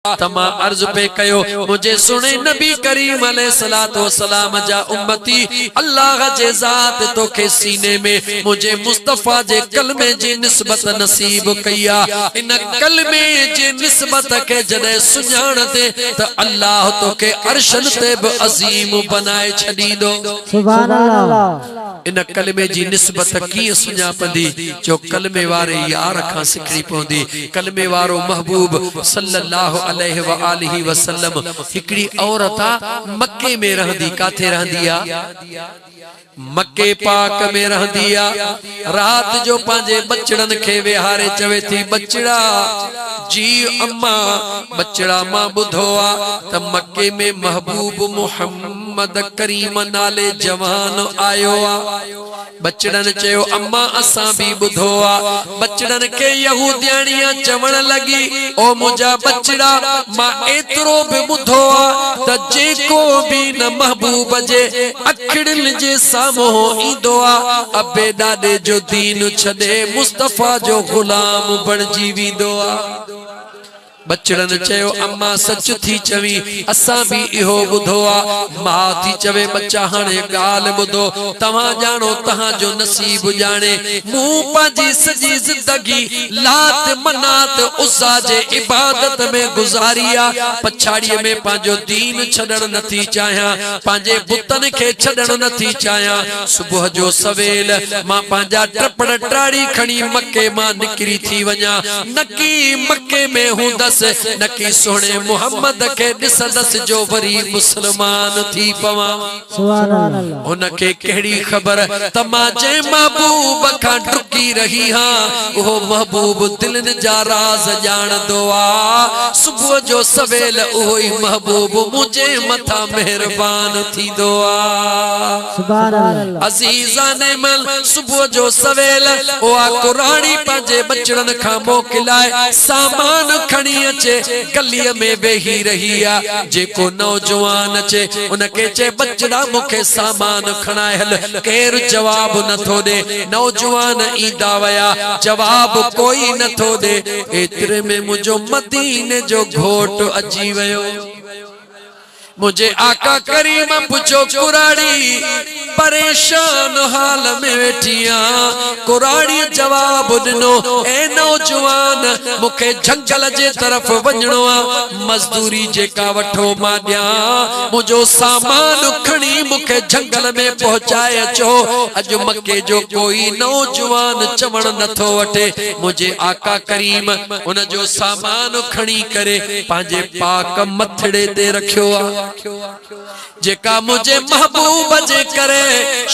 तमा अर्ज पे कयो मुझे सुने नबी करीम अलैहिस्सलातु वस्सलाम जा उम्मती अल्लाह जे ज़ात तो के सीने में मुझे मुस्तफा जे कलमे जी निस्बत नसीब कया इन कलमे जे निस्बत के जदे सुञाण दे त अल्लाह तो के अर्शन ते ब अजीम बनाए छडी दो सुभान अल्लाह। इन कलमे जी निस्बत की सुञा पंदी जो कलमे वारे यार खां सिखणी पवंदी। कलमे वारो महबूब सल्लल्लाहु अलैहि व आलिहि वसल्लम हिकड़ी औरत मक्के में रहंदी। काथे रहंदी आ? मक्के पाक में रहंदी आ। रात जो पांजे बचड़न के विहारे चवे थी बचड़ा जी अम्मा बचड़ा मां बुधो आ त मक्के में महबूब मुहम्मद करीम नाले जवान आयो आ। बचड़न चयो अम्मा असा भी बुधो आ। बचड़न के यहूदियाणियां चवण लगी ओ मुझा बचड़ा मां एतरो भी बुधो आ त जेको भी न महबूब जे अखड़न जे सामो ईंदो आ अबे दादे जो दीन छदे मुस्तफा जो गुलाम बणजी वेंदो आ। बचड़न चयो अम्मा सच थी चवी असा भी इहो बुधो आ। मां थी चवे बच्चा हाने गाल बुधो तवा जानो तहां जो नसीब जाने मु पाजी सजी जिंदगी लात मनात उसा जे इबादत में गुजारिया पछाड़ी में पांजो दीन छडण नथी चाहया पांजे बुतन के छडण नथी चाहया। सुबह जो सवेल मां पांजा टपड़ टाड़ी खणी मक्के मां निकरी थी वञा नकी मक्के में हूंदस नकी सोने मोहम्मद के दिसदस जो वरी मुसलमान थी पवा सुभान अल्लाह। उनके केड़ी खबर तमाजे महबूब का डुकी रही हां वो महबूब दिलन जा राज जान दो आ। सुबह जो सवेल ओही महबूब मुझे मथा मेहरबान थी दो आ सुभान अल्लाह। अजीजा ने मन सुबह जो सवेल ओ आ कुरानी पाजे बचड़न खा मोकिलाए सामान खणी अचे गलिया में वेही रही आ। जेको नौजवान अचे उनके चे बचड़ा मुखे सामान खणाए हल केर जवाब न थो दे। नौजवान ईंदा वया जवाब कोई न थो दे। एतरे में मुझो मदीने जो घोट अची वयो। मुझे आका करीम पुछो कुराड़ी परेशान हाल में वेठिया। कुराड़ी जवाब दिनो ए नौजवान मुखे जंगल जे तरफ वञणो आ मजदूरी जेका वठो मां दिया मुझो सामान खणी मुखे जंगल में पहुंचाए अचो। अज मक्के जो कोई नौजवान चवण नथो वठे मुझे आका करीम उन जो सामान खणी करे पांजे पाक मथड़े ते रखियो आ। जेका मुझे महबूब जे करे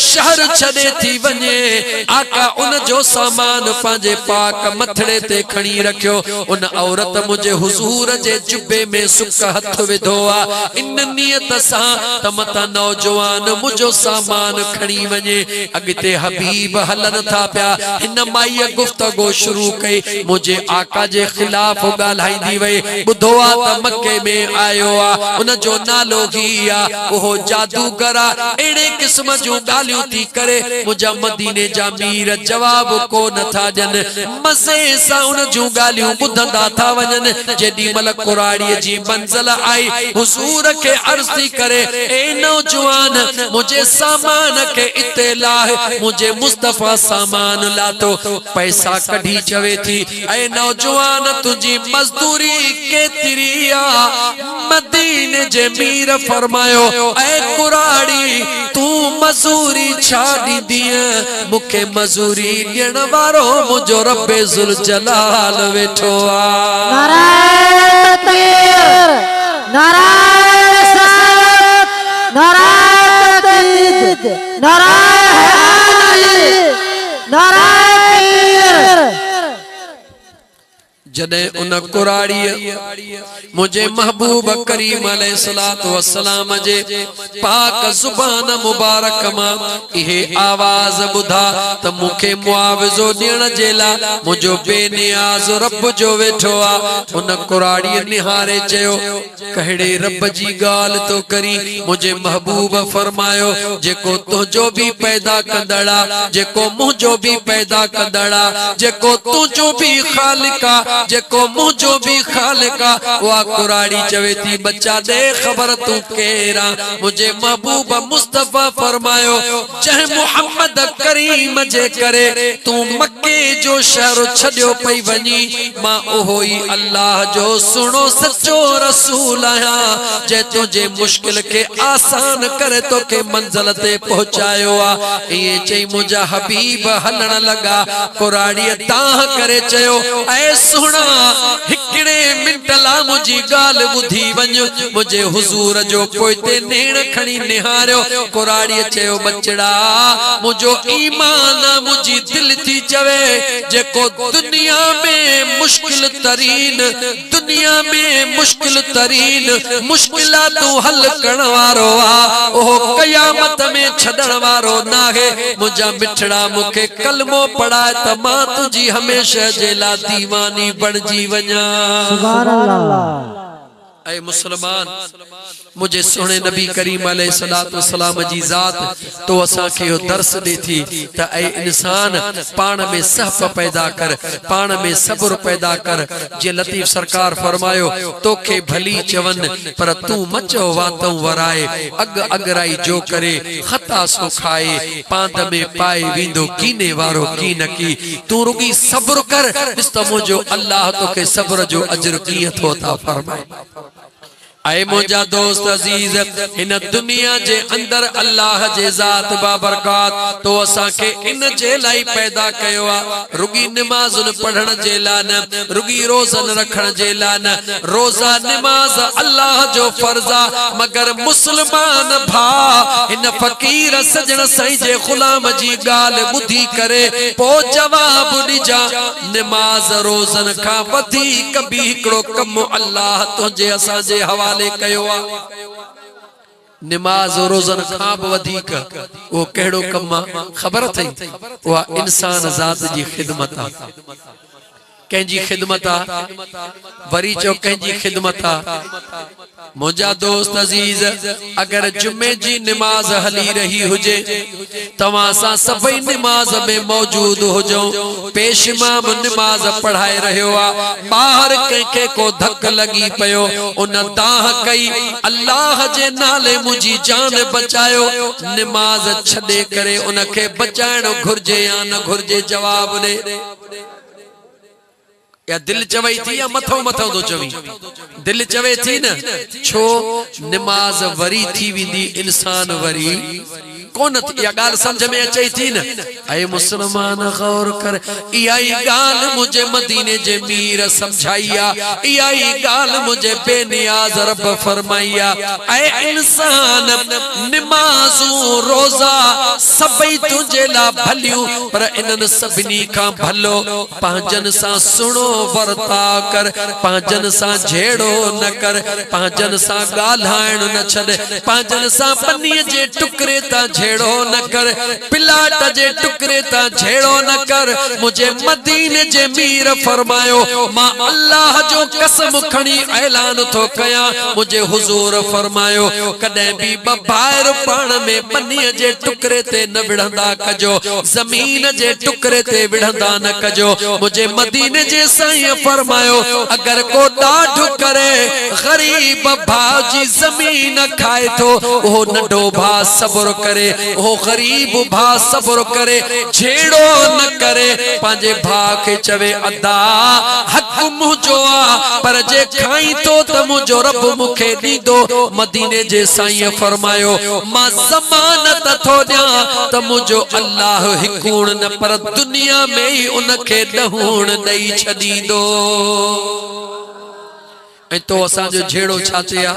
शहर छदे थी वने आका उन जो सामान पांजे पाक मथड़े ते खणी रखियो। उन औरत मुझे हुजूर जे जुबे में सुक हथ विधो आ इन नियत सा तमता नौजवान मुझो सामान खणी वने। अगते हबीब हलन था प्या इन माई गुफ्तगो शुरू कई मुझे आका जे खिलाफ गालाईंदी वई बुधो आ त मक्के में आयो आ उन जो नालो वो जादूगर एड़े किस्म जो गालियों थी करे मुझा मदीने जा मीर जवाब को न था जन मसे सा उन जो गालियों बुधंदा था वजन। जेडी मल कुराड़ी जी मंजिल आई हुजूर के अर्ज थी करे ए नौजवान मुझे सामान के इत्तेलाह मुझे मुस्तफा सामान लातो पैसा कढ़ी चवे थी ए नौजवान तुझी मजदूरी के तिरिया मदीने जे मीर फरमायो ऐ कुराड़ी तू मजूरी छाड़ी दिए मुखे मजूरी ॾियण वारो मुझो रब्बे जुल जलाल वेठो आ। नारायण तकबीर नारायण सलात नारायण तकबीर नारायण नारायण। जदे उन कुराड़ी मुझे महबूब करीम अलैहिस्सलातु वस्सलाम जे पाक जुबान मुबारक मां इहे आवाज बुधा त मुखे मुआवजो ॾियण जे ला मुझो बेनियाज रब जो वेठो आ। उन कुराड़ी निहारे चयो कहिड़े रब जी गाल तो करी मुझे महबूब फरमायो जेको तुझो भी पैदा कंदड़ा जेको मुझो भी पैदा कंदड़ा जेको तुझो भी खालिका जेको मुझो भी खालिका वा कुराड़ी चवे थी बच्चा दे खबर तू केरा मुझे महबूब मुस्तफा फरमायो जह मोहम्मद करीम जे करे तू मक्के जो शहर छड्यो पई वनी मां ओही अल्लाह जो सुनो सच्चो रसूल आया जे तुझे मुश्किल के आसान करे तो के मंजिल ते पहुंचायो आ ये चई मुझा हबीब हलण लगा कुराड़ी ताह करे चयो ऐ सुना हिकड़े मिंट ला मुझी गाल बुधी वञ मुझे हुजूर जो पोइते नेण खणी निहारियो कुराड़ी चयो बचड़ा मुझो ईमान मुझी दिल थी चवे जेको दुनिया में मुश्किल तरीन मुश्किलातू हल करण वारो आ ओ कयामत में छडण वारो नाहे मुझा मिठड़ा मुखे कलमो पढ़ाए त मां तुझी हमेशा जेला दीवानी बणजी वञा सुभान अल्लाह। ऐ मुसलमान मुझे सोने नबी करीम अलैहिस्सलाम जी जात तो असा के यो दर्स दे थी त ऐ इंसान पान में सहब पैदा कर पान में सब्र पैदा कर जे लतीफ सरकार फरमायो तोखे भली चवन पर तू मचो वातों वराए अग अगराई जो करे खता सो खाए पांद में पाए विंदो कीने वारो की न की तू रुगी सब्र कर इस्तमो जो अल्लाह तोखे सब्र जो अजर कीयत होता फरमाए। ऐ मुझा दोस्त अजीज इन दुनिया जे अंदर अल्लाह जे जात बाबरकात तो असा के इन जे लाई पैदा कयो आ रुगी नमाज़ पढ़ण जे ला न रुगी रोज़न रखण जे ला न रोज़ा नमाज अल्लाह जो फर्जा मगर मुसलमान भा इन फकीर सजण सई जे गुलाम जी गाल बुधी करे पो जवाब दिजा नमाज रोज़न का वधी कभी हिकड़ो कम अल्लाह तुझे असा जे हवाले कयो आ नमाज रोज़न खां वधीक वो केड़ो कम खबर थई वा इंसान जात जी खिदमत आ कंहिंजी खिदमत आ वरी चो कंहिंजी खिदमत आ मुझा दोस्त अजीज अगर जुमे जी नमाज हली रही हुजे तवा सा सभई नमाज में मौजूद हुजो पेश इमाम नमाज पढ़ाए रहियो आ बाहर कंहिंखे को धक लगी पयो उन दाह कई अल्लाह जे नाले मुझी जान बचायो नमाज छडे करे उनखे बचाइणो घुर्जे या न घुर्जे जवाब दे या दिल चवई थी या मथो मथो तो चवी दिल चवे थी न छो नमाज वरी थी विंदी इंसान वरी कौन या गाल समझ में अचे थी न ऐ मुसलमान गौर कर इयाई गाल मुझे मदीने जे मीर समझाइया इयाई गाल मुझे बेनियाज रब फरमाइया ऐ इंसान नमाजू रोजा सबई तुझे ला भलियो पर इनन सबनी का भलो पांजन सा सुनो वर्ता कर पांजन सा झेड़ो न कर पांजन सा गालाण न छद पांजन सा पन्नी जे टुकरे ता झेड़ो न कर पिलाट जे टुकरे ता झेड़ो न कर मुझे मदीने जे मीर फरमायो मां अल्लाह जो कसम खणी ऐलान तो कया मुझे हुजूर फरमायो कदे भी बाहर पाण में पन्नी जे टुकरे ते न विढ़ंदा कजो जमीन जे टुकरे ते विढ़ंदा न कजो मुझे मदीने जे साईं फरमायो अगर को डाढ करे गरीब भाजी जमीन खाए तो ओ नडो भा सब्र करे ओ गरीब भा सब्र करे छेड़ो न करे पांजे भा के चवे अदा हक मुझो आ पर जे खाई तो त मुझो रब मुखे दीदो मदीने जे साईं फरमायो मां ज़मानत थो दिया त मुझो अल्लाह हिकूण न पर दुनिया में ही उनखे दहूण दई छदीदो ऐ तो असा जो झेड़ो छाचे आ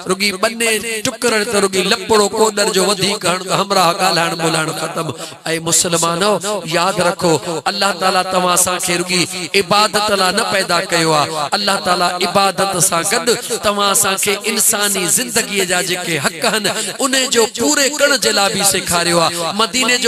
रुगी बन्ने टुकरण त रुगी लपड़ो कोडर जो वधी कण हमरा गालाण बोलाण खत्म। ऐ मुसलमानो याद रखो अल्लाह ताला तवा सा के रुगी इबादत ला न पैदा कयो आ अल्लाह ताला इबादत सा गड तवा सा के इंसानी जिंदगी जा जे के हक हन उने जो पूरे कण जे ला भी सिखारियो आ मदीने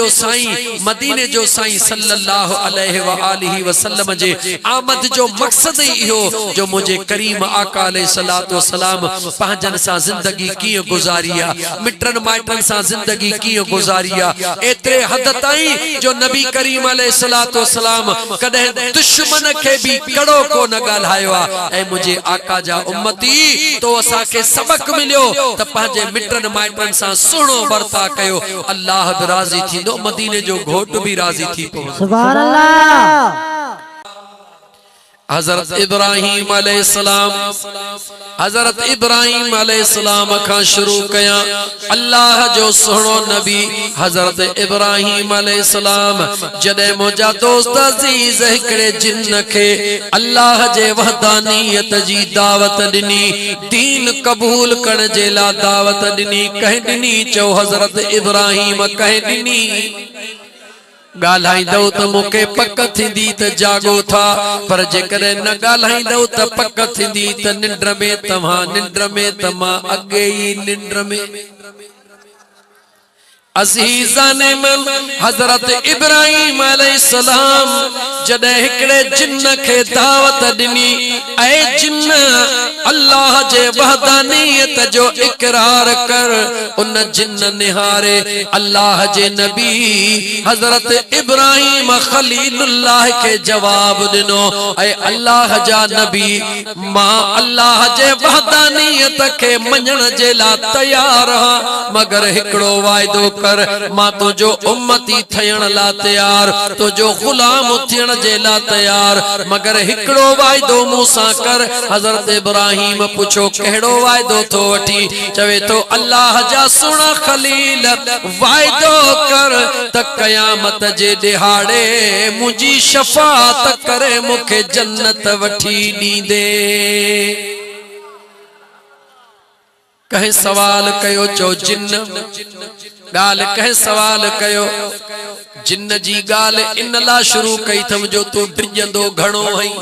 जो साईं सल्लल्लाहु अलैहि व आलिहि वसल्लम जे आमद जो मकसद ही इहो जो मुझे करीम आका अलैहिस्सलातु वस्सलाम पंहिंजन सां ज़िंदगी कीअं गुज़ारिया, मिटन माइटन सां ज़िंदगी कीअं गुज़ारिया, एतिरे हद ताईं जो नबी करीम अलैहिस्सलातु वस्सलाम कॾहिं दुश्मन खे भी कड़ो को न ॻाल्हायो आहे। ऐं मुंहिंजे आका जा उम्मती तो असांखे सबक मिलियो त पंहिंजे मिटन माइटन सां सुहिणो बर्ता कयो, अल्लाह बि राज़ी थींदो, मदीने जो घोट भी राज़ी थी पवंदो। सुभान अल्लाह। हजरत इब्राहिम अलैहिस्सलाम, हजरत इब्राहिम अलैहिस्सलाम का शुरू कया अल्लाह जो सुनो नबी हजरत इब्राहिम अलैहिस्सलाम जडे मुझा दोस्त अजीज हिकड़े जिन्न के अल्लाह जे वहदानियत जी दावत दिनी, दीन कबूल करण जे ला दावत दिनी, कह दिनी चो हजरत इब्राहिम कह दिनी गाल्हाईंदो त मूंखे पक थींदी त जागो था, पर जेकॾहिं न गाल्हाईंदो त पक थींदी त निंड में तव्हां निंड में त मां अॻे ई निंड में। अज़ीज़ाने मन हजरत इब्राहिम अलैहिस्सलाम जॾहिं हिकड़े जिन्न खे दावत दिनी, ऐ जिन्न अल्लाह जे वहदानियत जो इकरार कर, उन जिन्न निहारे अल्लाह जे नबी हजरत इब्राहिम खलीलुल्लाह के जवाब दिनो, ऐ अल्लाह जा नबी मां अल्लाह जे वहदानियत के मञण जे ला तैयार हां, मगर हिकड़ो वाइदो कर, मां तुझो उम्मती थियण ला तैयार, तुझो गुलाम थियण जे ला तैयार, मगर हिकड़ो वाइदो मूंसां कर। हजरत इब्राहिम पुछो कहिड़ो वाइदो थो वठी, चवे तो अल्लाह जा सुणा खलील वाइदो कर त क़यामत जे दिहाड़े मुंहिंजी शफाअत करे मूंखे जन्नत वठी ॾींदे। कहीं सवाल कयो चो जिन्न गाल, कहीं सवाल कयो जिन्न जी गाल इन ला शुरू कई थम जो तू डिजंदो घणो हई,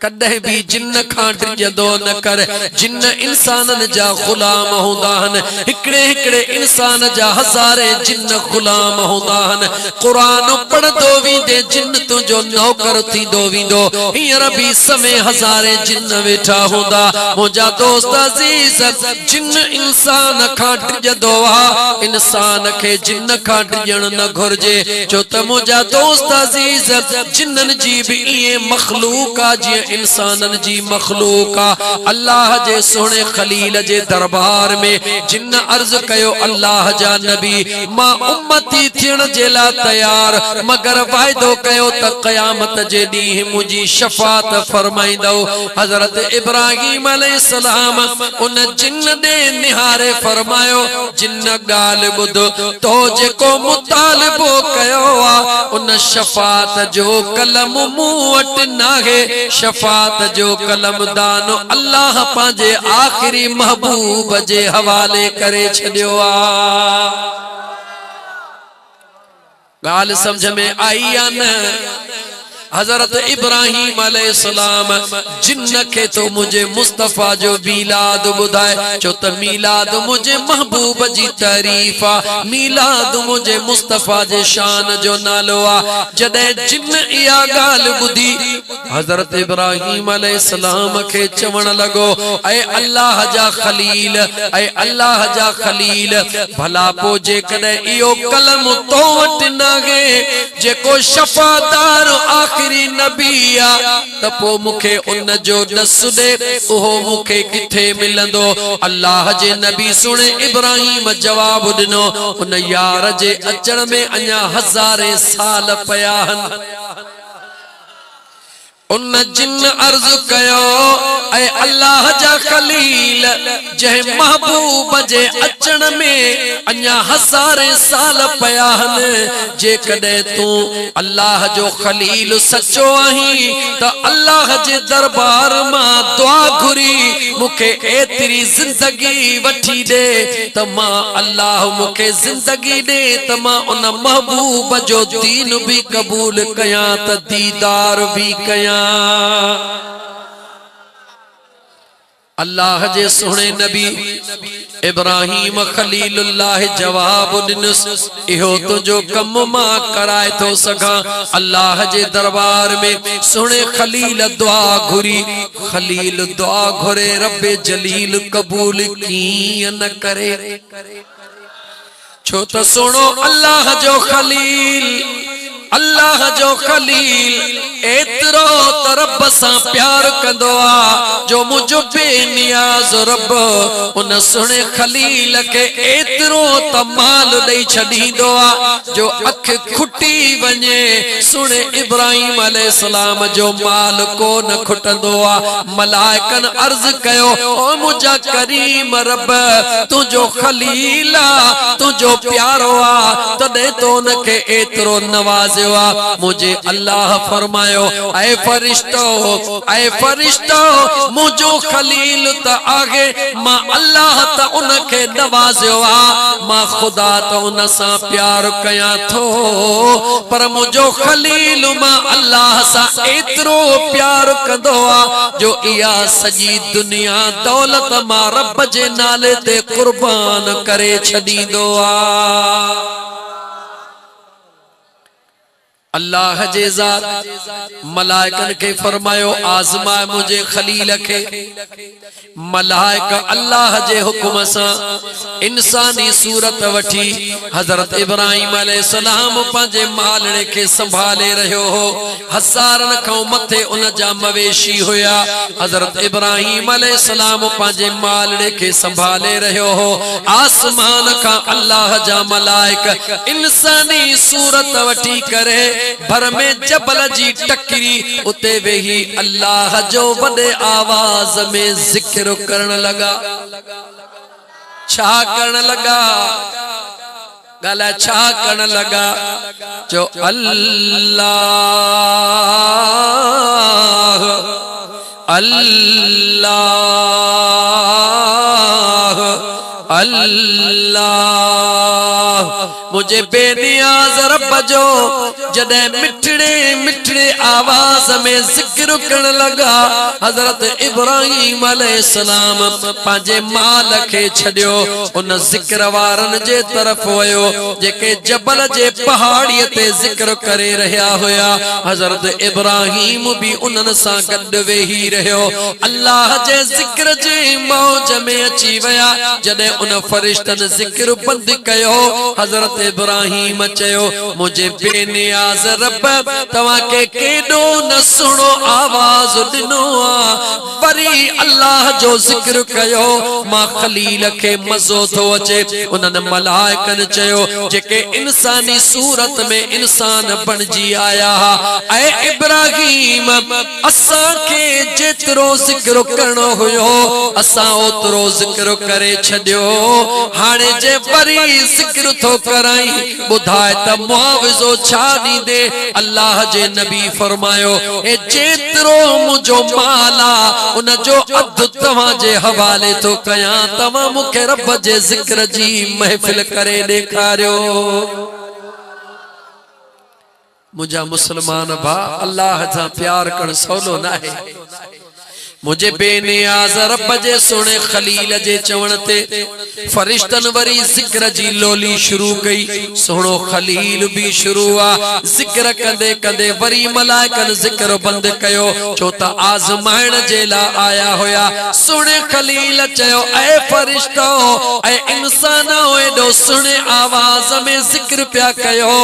कॾहिं भी जिन्न खां डिजंदो न कर। जिन्न इंसानन जा गुलाम हूंदा हन, हिकड़े हिकड़े इंसान जा हज़ारे जिन्न गुलाम हूंदा हन। कुरान पढ़दो वेंदे जिन्न तुंहिंजो नौकर थींदो वेंदो, हींअर भी समय हज़ारे जिन्न वेठा हूंदा। मुंहिंजा दोस्त अज़ीज़, जिन्न इंसान खां डिजंदो आहे, इंसान खे जिन्न खां डिजण न घुर्जे, छो त मुंहिंजा दोस्त अज़ीज़ जिन्नन जी भी इहे मखलूक आहे जीअं इंसानन जी मखलूक आ। अल्लाह जे सोने खलील जे दरबार में जिन्न अर्ज कयो अल्लाह जा नबी मां उम्मती थियण जे ला तैयार, मगर वाइदो कयो त क़यामत जे ॾींहुं मुंहिंजी शफाअत फरमाईंदो। हजरत इब्राहिम अलैहिस्सलाम उन जिन्न दे निहारे फरमायो, जिन्न गाल बुध तो जेको मुतालिबो कयो आ उन शफाअत जो कलम मूं वटि नाहे, शफाअत जो कलमदान अल्लाह पांजे आखिरी महबूब जे हवाले करे छॾियो आ। गाल समझ में आई या न? हजरत इब्राहिम अलैहिस्सलाम जिन्न के तो मुझे मुस्तफा जो मीलाद बुधाए, छो त मीलाद मुझे महबूब जी तारीफ आ, मीलाद मुझे मुस्तफा जे शान जो नालो आ। जॾहिं जिन्न इया गाल बुधी हजरत इब्राहिम अलैहिस्सलाम के चवण लगो, ऐ अल्लाह जा खलील, ऐ अल्लाह जा खलील, भला पो जे कॾहिं इयो कलम तो वटि नाहे जेको शफादार आखिरी नबी आ, त पो मूंखे उन जो दस दे, उहो मूंखे किथे मिलंदो? अल्लाह जे नबी सुणे इब्राहिम जवाब दिनो, उन यार जे अचण में अञा हज़ारे साल पया हन। उन जिन्न अर्ज कयो, ऐ अल्लाह जा खलील, जंहिं महबूब जे अचण में अञा हज़ारे साल पया हन, जेकॾहिं तूं अल्लाह जो खलील सचो आहीं त अल्लाह जे दरबार मां दुआ घुरी मूंखे एतिरी जिंदगी वठी दे त मां अल्लाह मूंखे जिंदगी दे त मां उन महबूब जो दीन भी कबूल कयां त दीदार भी कयां। अल्लाह जे सोने नबी इब्राहिम खलीलुल्लाह जवाब दिनुस इहो तुझो कम मां कराए तो सका। अल्लाह जे दरबार में सोने खलील दुआ घुरी, खलील दुआ घुरे रब्बे जलील कबूल कीअं न करे। छो त सुनो अल्लाह जो खलील, अल्लाह जो खलील एतरो त रब सां प्यार कंदो आ जो मुझो बेनियाज रब उन सुने खलील के एतरो त माल ॾेई छॾींदो आ जो अख खुटी वञे सुने इब्राहिम अलैहिस्सलाम जो माल को न खुटंदो आ। मलाइकन अर्ज कयो ओ मुझा करीम रब तुझो खलील आ, तुझो प्यारो आ, तॾहिं तो उनखे एतरो नवाज़ियो आ। मुझे अल्लाह फरमायो ऐ फरिश्तो मुझो खलील त आगे मां अल्लाह त उनखे नवाज़ियो आ, मां खुदा त उन सां प्यार कयां थो, पर मुझो खलील मां अल्लाह सां एतरो प्यार कंदो आ जो इहा सॼी दुनिया दौलत मां रब जे नाले ते कुर्बान करे छॾींदो आ। अल्लाह जे ज़ात मलाइकन के फरमायो आज़माए मुझे खलील के। मलाइका अल्लाह जे हुक्म सां इंसानी सूरत वठी हजरत इब्राहिम अलैहिस्सलाम पंहिंजे मालड़े के संभाले रहियो हो। हज़ारन खां मथे उन जा मवेशी हुया। हजरत इब्राहिम अलैहिस्सलाम पंहिंजे मालड़े के संभाले रहियो हो। आसमान खां अल्लाह जा मलाइका इंसानी सूरत वठी करे भर में जबल जी टकरी उते वेही अल्लाह जो वडे आवाज में जिक्र करण लगा। छा करण लगा? गाला छा करण लगा? जो अल्लाह अल्लाह अल्लाह मुझे बेनियाज रब जो जदे मिठड़े मिठड़े आवाज में जिक्र करण लगा। हजरत इब्राहिम अलैहिस्सलाम पांजे माल के छड़ियो उन जिक्र वारन जे तरफ वयो जेके जबल जे पहाड़ी ते जिक्र करे रहा होया। हजरत इब्राहिम भी उनन सा गड वेही रहियो। अल्लाह जे जिक्र जे मौज में अची वया। जदे उन फरिश्तन जिक्र बंद कयो हजरत इब्राहिम चयो मुझे बेनियाज रब तवा के केडो न सुनो आवाज दिनो आ। वरी अल्लाह जो जिक्र कयो मां खलील के मजो थो अचे। उनन मलाइकन चयो जेके इंसानी सूरत में इंसान बनजी आया ऐ इब्राहिम असा के जेतरो जिक्र करनो हुयो असा ओतरो जिक्र करे छड्यो। हाने जे वरी जिक्र थो कराई बुधाए त मुआविजो छा दींदे। अल्लाह जे नबी फरमायो ए जेतरो मुझो माला उन जो अध तवा जे हवाले तो कया। तवा मुखे रब जे जिक्र जी महफिल करे ॾेखारियो। मुझा मुसलमान भा अल्लाह जा प्यार कर सवलो ना है। मुझे बेनियाज रब जे सोने खलील जे चवण ते फरिश्तन वरी जिक्र जी लोली शुरू कई। सोनो खलील भी शुरू आ जिक्र कंदे कंदे वरी मलाइकन जिक्र बंद कयो छो त आजमाइण जे ला आया होया। सोने खलील चयो ऐ फरिश्तो ऐ इंसानो एडो सुने आवाज में जिक्र प्या कयो।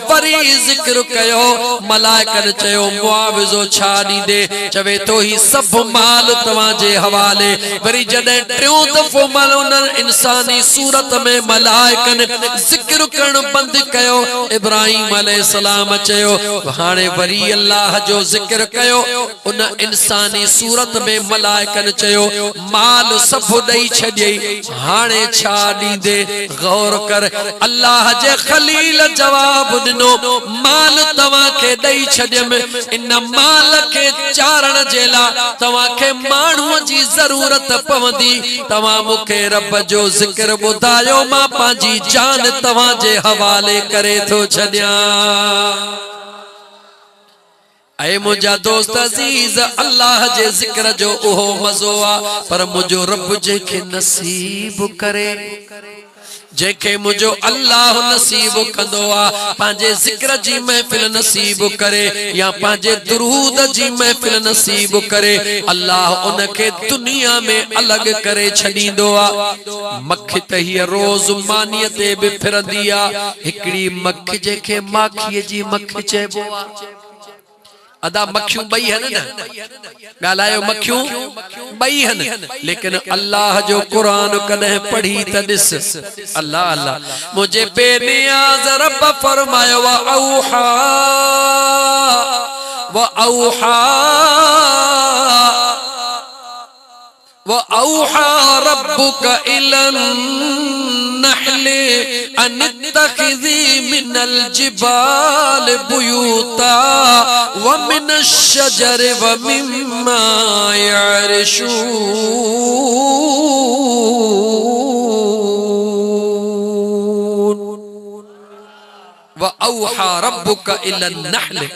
वरी जिक्र कयो मलाइकन चयो मुआविजो छा दींदे। चवे तो ही सब माल तवाजे हवाले। वरी जदे टियों दफो मालून इंसानी सूरत में मलाइकन जिक्र करण बंद कयो। इब्राहिम अलैहिस्सलाम चयो हाने वरी अल्लाह जो जिक्र कयो। उन इंसानी सूरत में मलाइकन चयो माल सब दई छॾियई हाने छा दींदे। गौर कर अल्लाह जे खलील जवाब दिनो माल तवा के दई छॾियम। इन माल के चारण जे ला तवा के मानू जी जरूरत पवंदी। तवा मुखे रब जो जिक्र बुधायो मां पांजी जान तवा जे हवाले करे थो छड्या। ऐ मुझा दोस्त अजीज अल्लाह जे जिक्र जो ओहो मज़ो आ पर मुझो रब जेके नसीब करे जेके मुझो अल्लाह नसीब कंदो आ पांजे जिक्र जी महफिल नसीब करे या पांजे दुरूद जी महफिल नसीब करे अल्लाह उनके दुनिया में अलग करे छडींदो आ। मख त हीअ रोज मानीअ ते बि फिरंदी आ हिकड़ी मख जेके माखीअ जी मख चइबो आ। अदा मखियूं बई हन न गालायो मखियूं बई हन लेकिन अल्लाह जो कुरान कदे पढ़ी त दिस अल्लाह अल्लाह मुझे बेनियाज रब फरमायो व औहा रब्बुका इलन नहले अनित्तखिज़ी मिनल जिबाल बुयूता व मिनश शजर व मिम्मा यअरिशून व औहा रब्बुका इलन नहले।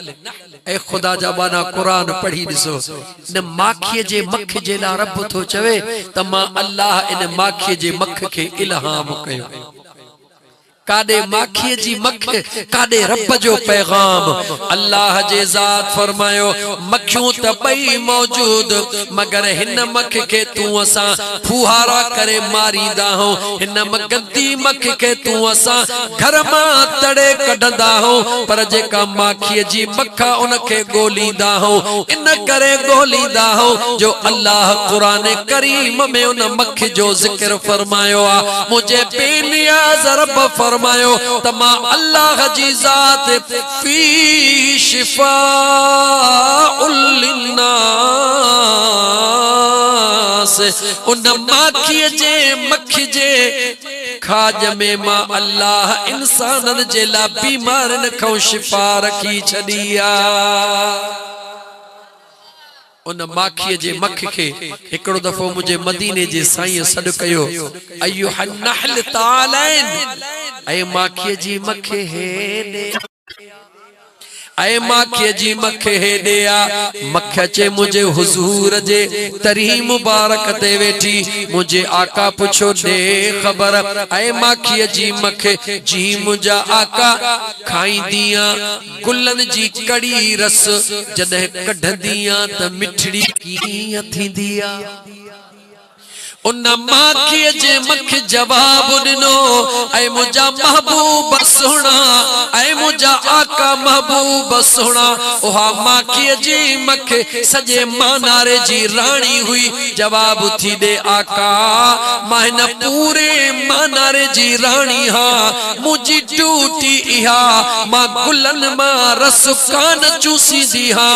ए खुदा जा बाना कुरान पढ़ी दिसो न माखीअ जे मख जे ला रब थो चवे त मां अल्लाह इन माखीअ जे मख के इल्हाम कयो। कादे माखीअ जी मख कादे रब जो पैगाम अल्लाह जे ज़ात फरमायो मखियूं त बई मौजूद मगर हिन मख के तू असा फुहारा करे मारीदा हो हिन गंदी मख के तू असा घर मां तड़े कढंदा हो पर जेका माखीअ जी मख उनके गोलीदा हो इन करे गोलीदा हो जो अल्लाह कुरान करीम में उन मख जो जिक्र फरमायो आ। मुझे बेनियाज रब फरमायो तमा अल्लाह जी ज़ात फी शिफाउल लिन्नास उन माखीअ जे मख जे खाज में मां अल्लाह इंसानन जे ला बीमारन खां शिफा रखी छडिया। उन माखीअ जे मख के हिकड़ो दफो मुझे मदीने जे साईं सॾु कयो अय्युहन नहल तालैन ऐ माखीअ जी मख हेॾे ऐ माखीअ जी मख हेॾे आ मख चे मुझे हुजूर जे तरी मुबारक ते वेठी मुझे आका पुछो दे खबर ऐ माखीअ जी मख जी मुझा आका खाईंदियां गुलन जी कड़ी रस जॾहिं कढंदियां त मिठड़ी कीअं थींदी आ। उन माखीअ जे मख जवाब दिनो ऐ मुझा महबूब सुना ऐ मुझा आका महबूब सुना ओहा माखीअ जी मख सजे मानारे जी रानी हुई जवाब थी दे आका मां हिन पूरे मानारे जी रानी हा मुझी टूटी इहा मां गुलन मां रस कान चूसी दी हा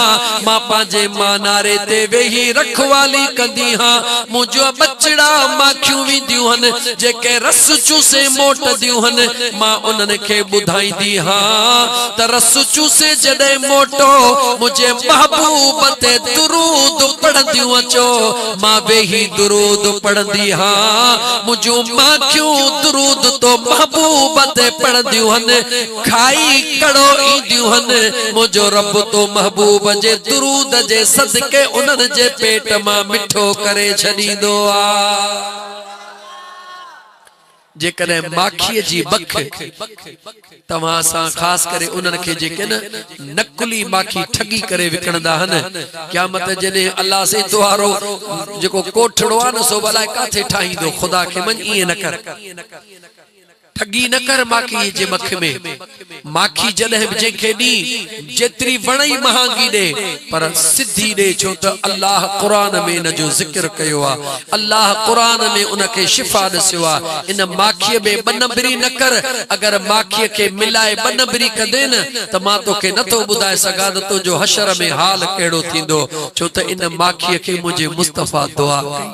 मां पांजे मानारे ते वेही रखवाली कंदी हा मुझो बच माखियूं वेंदियूं हन जेके रस चूसे मोट दियूं हन मां उन्हनि खे ॿुधाईंदी हां त रस चूसे जॾहिं मोटो मुझे महबूब ते दुरूद पढ़ंदियूं अचो मां वेही दुरूद पढ़ंदी हां मुझो माखियूं दुरूद तो महबूब ते पढ़ंदियूं हन खाई कड़ो ईंदियूं हन मुझो रब तो महबूब जे दुरूद जे सदके उन्हनि जे पेट मां मिठो करे छॾींदो आ। जेकॾहिं माखीअ जी मख तव्हां सां ख़ासि करे उन्हनि खे जेके न नकुली माखी ठगी करे विकणंदा आहिनि क़यामत जॾहिं अल्लाह से द्वारो जेको कोठड़ो आहे न सो भला काथे ठाहींदो खुदा खे मञ ईअं न कर ठगी न कर माखी जे मख में माखी जॾहिं बि जेके ॾी जेतिरी वणई महांगी ॾे पर सिधी ॾे छो त अल्लाह क़ुरान में इन जो ज़िक्र कयो आहे अल्लाह क़ुरान में उनखे शिफ़ा ॾिसियो आहे इन माखीअ में ॿ नंबरी न कर अगर माखीअ खे मिलाए ॿ नंबरी कंदे न त मां तोखे नथो ॿुधाए सघां त तुंहिंजो हशर में हाल कहिड़ो थींदो छो त इन माखीअ खे मुंहिंजे मुस्तफ़ा दुआ कई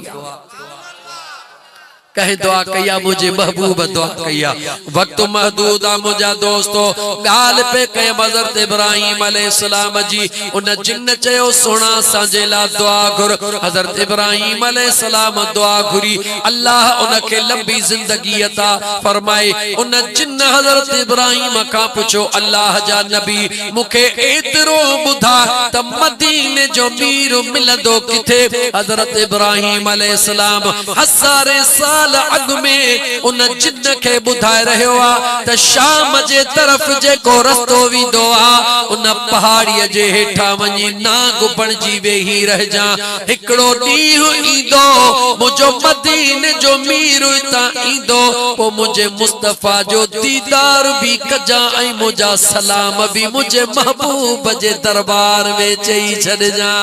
कहे दुआ कया मुझे महबूब दुआ कया वक्त महदूद आ मुझा दोस्तों गाल पे कहे हज़रत इब्राहिम अलैहिस्सलाम जी उन जिन चयो सोना सांजे ला दुआ घुर हज़रत इब्राहिम अलैहिस्सलाम दुआ घुरी अल्लाह उनके लंबी जिंदगी अता फरमाए उन जिन हज़रत इब्राहिम का पूछो अल्लाह जा नबी मुखे एतरो बुधा त मदीने जो मीर मिलंदो किथे हज़रत इब्राहिम अलैहिस्सलाम हज़ारे साल अग में उन जिन के बुधाए रहो आ त शाम जे तरफ जे को रस्तो वींदो आ उन पहाड़ी जे हेठा वनी नाग बणजी वेही रह जा हिकड़ो ॾींहुं ईंदो मुझो मदीने जो मीर ता ईंदो पो मुझे मुस्तफा जो दीदार भी कजा ऐं मुझा सलाम भी मुझे महबूब जे दरबार में चई छॾजा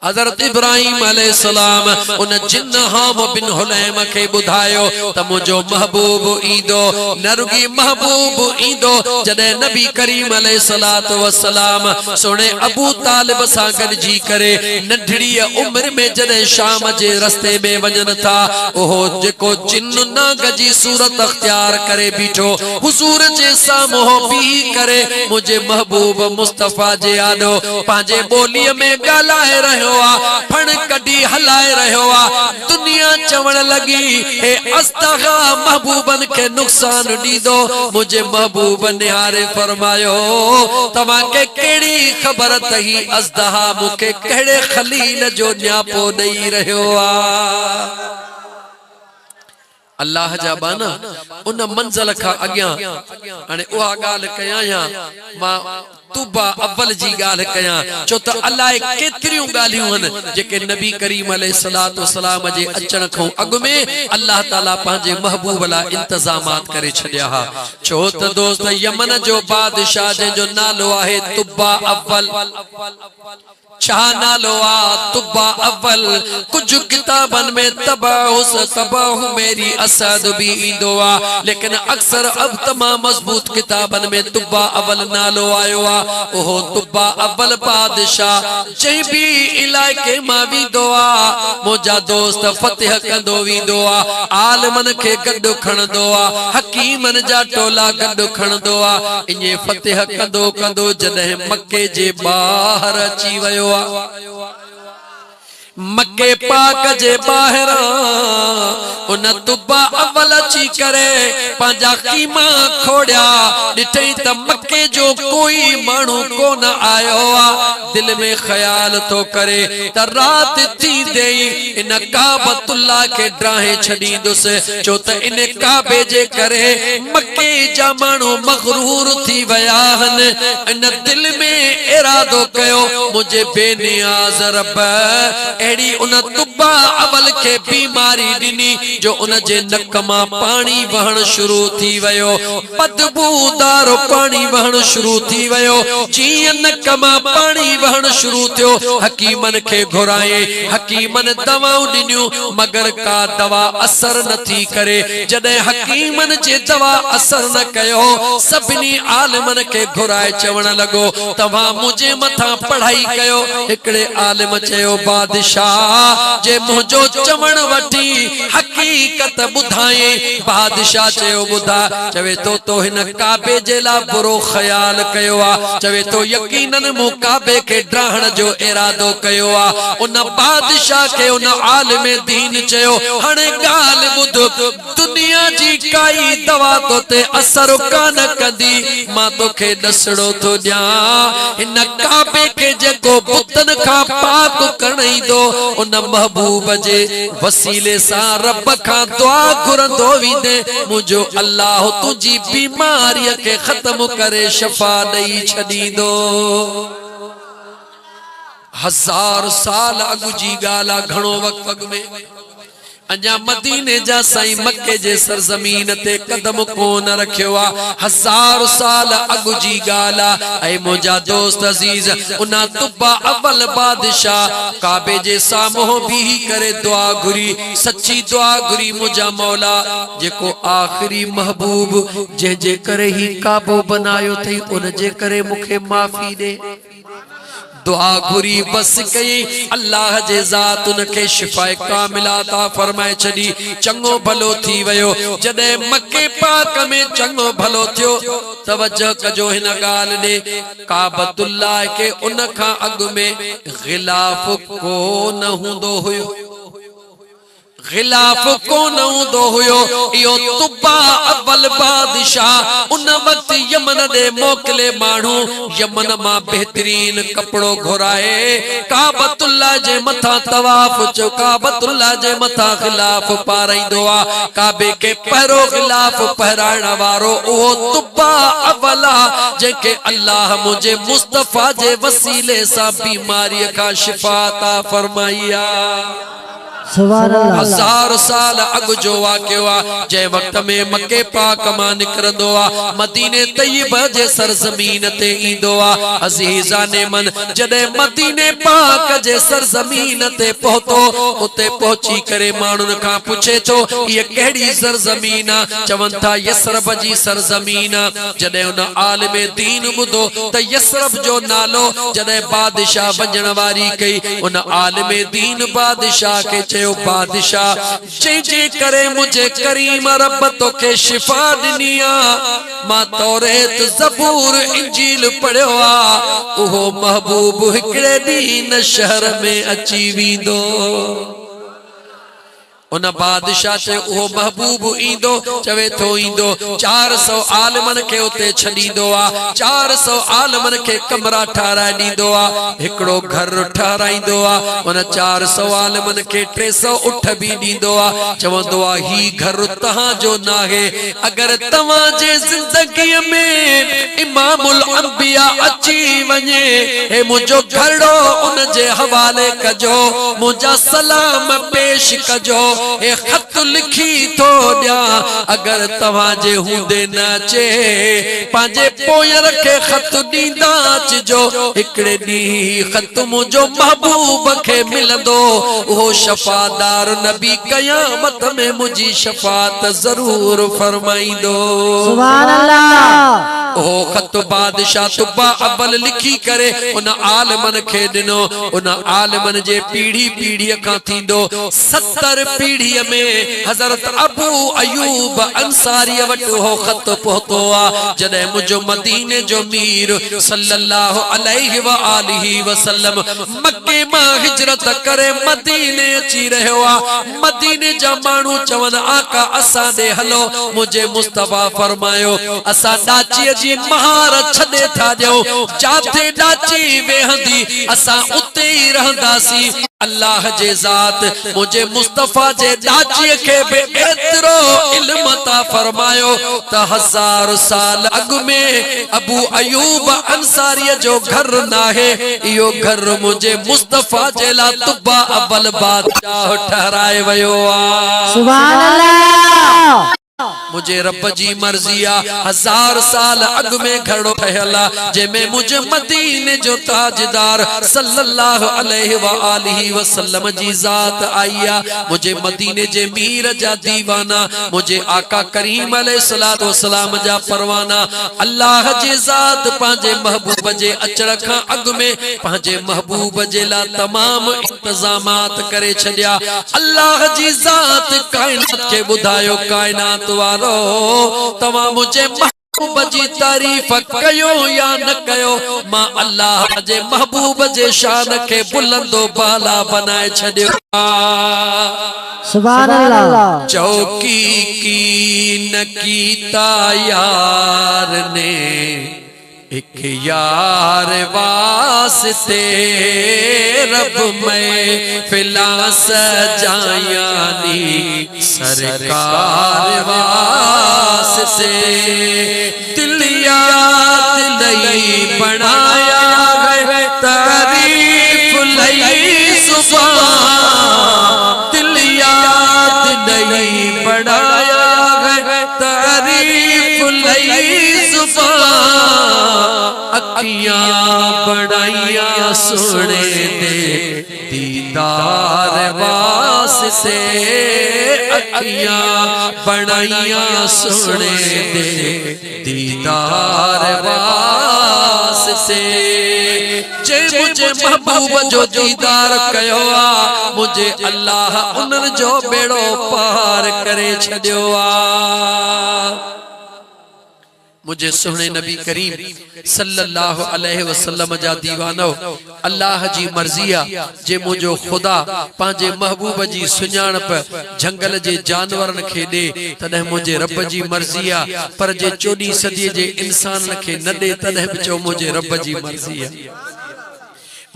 हज़रत इब्राहिम अलैहिस्सलाम उन जिन हाम बिन हुलैम के बुधायो त मुझो महबूब ईंदो नरुगी महबूब ईंदो जदे नबी करीम अलैहिस्सलातु वस्सलाम सोने अबू तालिब सां गॾिजी करे नंढड़ी उम्र में जदे शाम जे रस्ते में वञन था ओहो जेको जिन नाग जी सूरत अख्तियार करे बीठो हुजूर जे साम्हूं बीही करे मुझे महबूब मुस्तफा जे आॾो पंहिंजे ॿोलीअ में ॻाल्हाए रहियो फण कडी हलाए रहो आ दुनिया चवण लगी हे अस्तगा महबूबन के नुकसान दीदो मुझे महबूब निहारे फरमायो तवा के केड़ी खबर तही अस्तहा मुके केड़े खलील जो न्यापो दई रहो आ अल्लाह जा बाना उन मंजिल का अग्या अने उहा गाल कया या मा तुबा अव्वल जी गाल कया छो त अल्लाह केतरियूं गालियूं हन जेके नबी करीम अलैहिस्सलातु वस्सलाम जे अचण खां अग में अल्लाह ताला पांजे महबूब ला इंतजामात करे छड्या हा छो त दोस्त यमन जो बादशाह जे जो नालो आहे तुबा अव्वल छा नालो आ तुबा अव्वल कुछ किताबन में तबाहु मेरी असद भी इंदो आ लेकिन अक्सर अब तमाम मजबूत किताबन में तुबा अव्वल नालो आयो आ ओहो तुबा अव्वल बादशाह जै भी इलाके मा विंदो आ मुझा दोस्त फतेह कंदो विंदो आ आलमन के गड खणदो आ हकीमन जा टोला गड खणदो आ इने फतेह कंदो कंदो जदे मक्के जे बाहर अची वयो मक्के पाक जे बाहर उन तुबा अव्वल अची करे पंजा कीमा खोड़िया डिठई त मक्के जो कोई मानू कोन आयो आ दिल में ख्याल तो करे त रात थी देई इन काबतुल्लाह के ड्राहे छडींदुस चो त इन काबे जे करे मक्के जा मानू मगरूर थी वया हन इन दिल में इरादो कयो मुझे बेनियाज रब एड़ी उन तुबा अव्वल के बीमारी दिनी जो उन जे नक मां पानी वहण शुरू थी वयो बदबूदार पानी वहण शुरू थी वयो जीअं नक मां पानी वहण शुरू थियो हकीमन के घुराए हकीमन दवाऊं दिनियूं मगर का दवा असर न थी करे जदे हकीमन जे दवा असर न कयो सभिनी आलिमन के घुराए चवण लगो तवा मुझे मथा पढ़ाई कयो एकड़े आलिम चयो बादशाह जे मुझो चवण वठी हकीकत बुधाए बादशाह चयो बुधा चवे तो हिन काबे जे ला बुरो ख्याल कयो आ चवे तो यकीनन मु काबे के ड्राहण जो इरादो कयो आ उन बादशाह के उन आलिम दीन चयो हणे गाल बुध दुनिया जी काई दवा तो ते असर कान कंदी मां तोखे दसड़ो तो दिया इन काबे के जेको बुतन का पाक करई दो उन महबूब जे वसीले सा रब का दुआ घुरंदो विदे मुझो अल्लाह तुझी बीमारी के खत्म करे शफा दई छडींदो 1000 साल अगु जी गाला घणो वक्त अग में अजा मदीने जा साईं मक्के जे सरजमीन ते कदम कोन रखियो आ 1000 साल अगु जी गाला ऐ मुझा दोस्त अजीज उना तुबा अव्वल बादशाह काबे जे सामो भी करे दुआ घुरी सच्ची दुआ घुरी मुझा मौला जेको आखिरी महबूब जे जे करे ही काबो बनायो थई उन जे करे मुखे माफी दे दुआ घुरी बस कई अल्लाह जे ज़ात उनके शिफ़ाए कामिला अता फरमाए छड़ी चंगो भलो थी वयो जदे मक्के पाक में चंगो भलो थियो तवज्जो कजो हिन गाल ने काबतुल्लाह के उन खां अग में गिलाफ को न हुंदो हुयो गिलाफ को नऊंदो हुयो इयो तुबा अव्वल बादशाह उन वक्त यमन दे मोकले मानू यमन मां बेहतरीन कपड़ो घुराए काबतुल्लाह जे मथा तवाफ जो काबतुल्लाह जे मथा गिलाफ पाराइंदो आ काबे के पहरो गिलाफ पहराइण वारो ओ तुबा अव्वला जेके अल्लाह मुझे मुस्तफा जे वसीले सा बीमारी का शिफा अता फरमाइया हजार साल अग जो वाक़ियो आ जै वक्त में मक्के पाक मां निकरंदो आ मदीने तय्यब जे सरजमीन ते ईंदो आ अज़ीज़ाने मन जदे मदीने पाक जे सरजमीन ते पहुतो उते पहुंची करे मानुन का पूछे तो ये केड़ी सरजमीन आ चवन था यसरब जी सरजमीन जदे उन आलिम दीन बुधो त यसरब जो नालो जदे बादशाह वजण वारी कई उन आलिम दीन बादशाह के बादशाह जे करे मुझे करीम रब तो के शिफा दिनिया मां तौरेत ज़बूर इंजील पढ़ियो आ उहो महबूब हिकड़े ॾींहुं शहर में अची वींदो उन बादशाह से उहो महबूब ईंदो चवे थो ईंदो 400 आलमन के उते छडींदो आ 400 आलमन के कमरा ठाराए दींदो आ हिकड़ो घर ठाराइंदो आ उन 400 आलमन के 300 उठ भी दींदो आ चवंदो आ ही घर तहां जो नाहे अगर तवां जे जिंदगी में इमामुल अंबिया अची वने हे मुजो घरड़ो उन जे हवाले कजो मुजा सलाम पेश कजो ए खत लिखी तो दिया अगर तवाजे हुंदे न चे पांजे पोयर के खत दींदा जो हिकड़े दी खत मुजो महबूब के मिलंदो वो शफादार नबी कयामत में मुझी शफात जरूर फरमाइंदो सुभान अल्लाह ओ खत बादशाह तुबा अव्वल लिखी करे उन आलमन के दिनो उन आलमन जे पीढ़ी पीढ़ी का थींदो 70 पीढ़ी में हजरत अबू अयूब अंसारी वट हो खत पहुतो आ जदे मुझो मदीने जो मीर सल्लल्लाहु अलैहि व आलिहि वसल्लम मक्के मां हिजरत करे मदीने अची रहो आ मदीने जा मानू चवन आका असा दे हलो मुझे मुस्तफा फरमायो असा डाची जी महार छदे था जो जाते डाची वेहंदी असा उते ही रहंदासी अल्लाह जे ज़ात मुझे मुस्तफा जे डाची के बे एतरो इल्म ता फरमायो त 1000 साल अग में अबू अयूब अंसारी जो घर नाहे यो घर मुझे मुस्तफा जे ला तुबा अव्वल बादशाह ठहराए वयो आ सुभान अल्लाह मुझे रब जी मर्जिया 1000 साल अग में घड़ो कहला जे में मुझे मदीने जो ताजदार सल्लल्लाहु अलैहि व आलिहि वसल्लम जी जात आया मुझे मदीने जे मीर जा दीवाना मुझे आका करीम अलैहिस्सलातु वस्सलाम जा परवाना अल्लाह जी जात पांजे महबूब जे अचड़ खां अग में पांजे महबूब जे ला तमाम इंतजामात करे छडिया अल्लाह जी जात कायनात के बुधायो कायनात वालो तवा मुझे महबूब जी तारीफ कयो या न कयो मां अल्लाह जे महबूब जे शान के बुलंदो बाला बनाए छडियो सुभान अल्लाह चौकी की न कीता यार ने एक यार वास्ते रब में फिला सजायानी सरकार वास्ते दिल याद नहीं बनाया है तारीफ लई सुभान दिल याद नहीं बनाया है तारीफ लई सुभान अखियां बढ़ाइया सोने दे दीदार वास्ते अखियां बढ़ाइया सोने दे दीदार वास्ते जे मुझे मुझे महबूब जो दीदार कयो आ मुझे अल्लाह उन्हनि जो बेड़ो पार करे छॾियो आ। मुझे सुने नबी करीम सल्लल्लाहु अलैहि वसल्लम जा दीवानो अल्लाह जी मर्जिया जे मुझो खुदा पांजे महबूब जी सुञाणप जंगल जे जानवरन खे दे तदे मुझे रब जी मर्जिया पर जे 14 सदी जे इंसान के न दे तदे बिचो मुझे रब जी मर्जिया।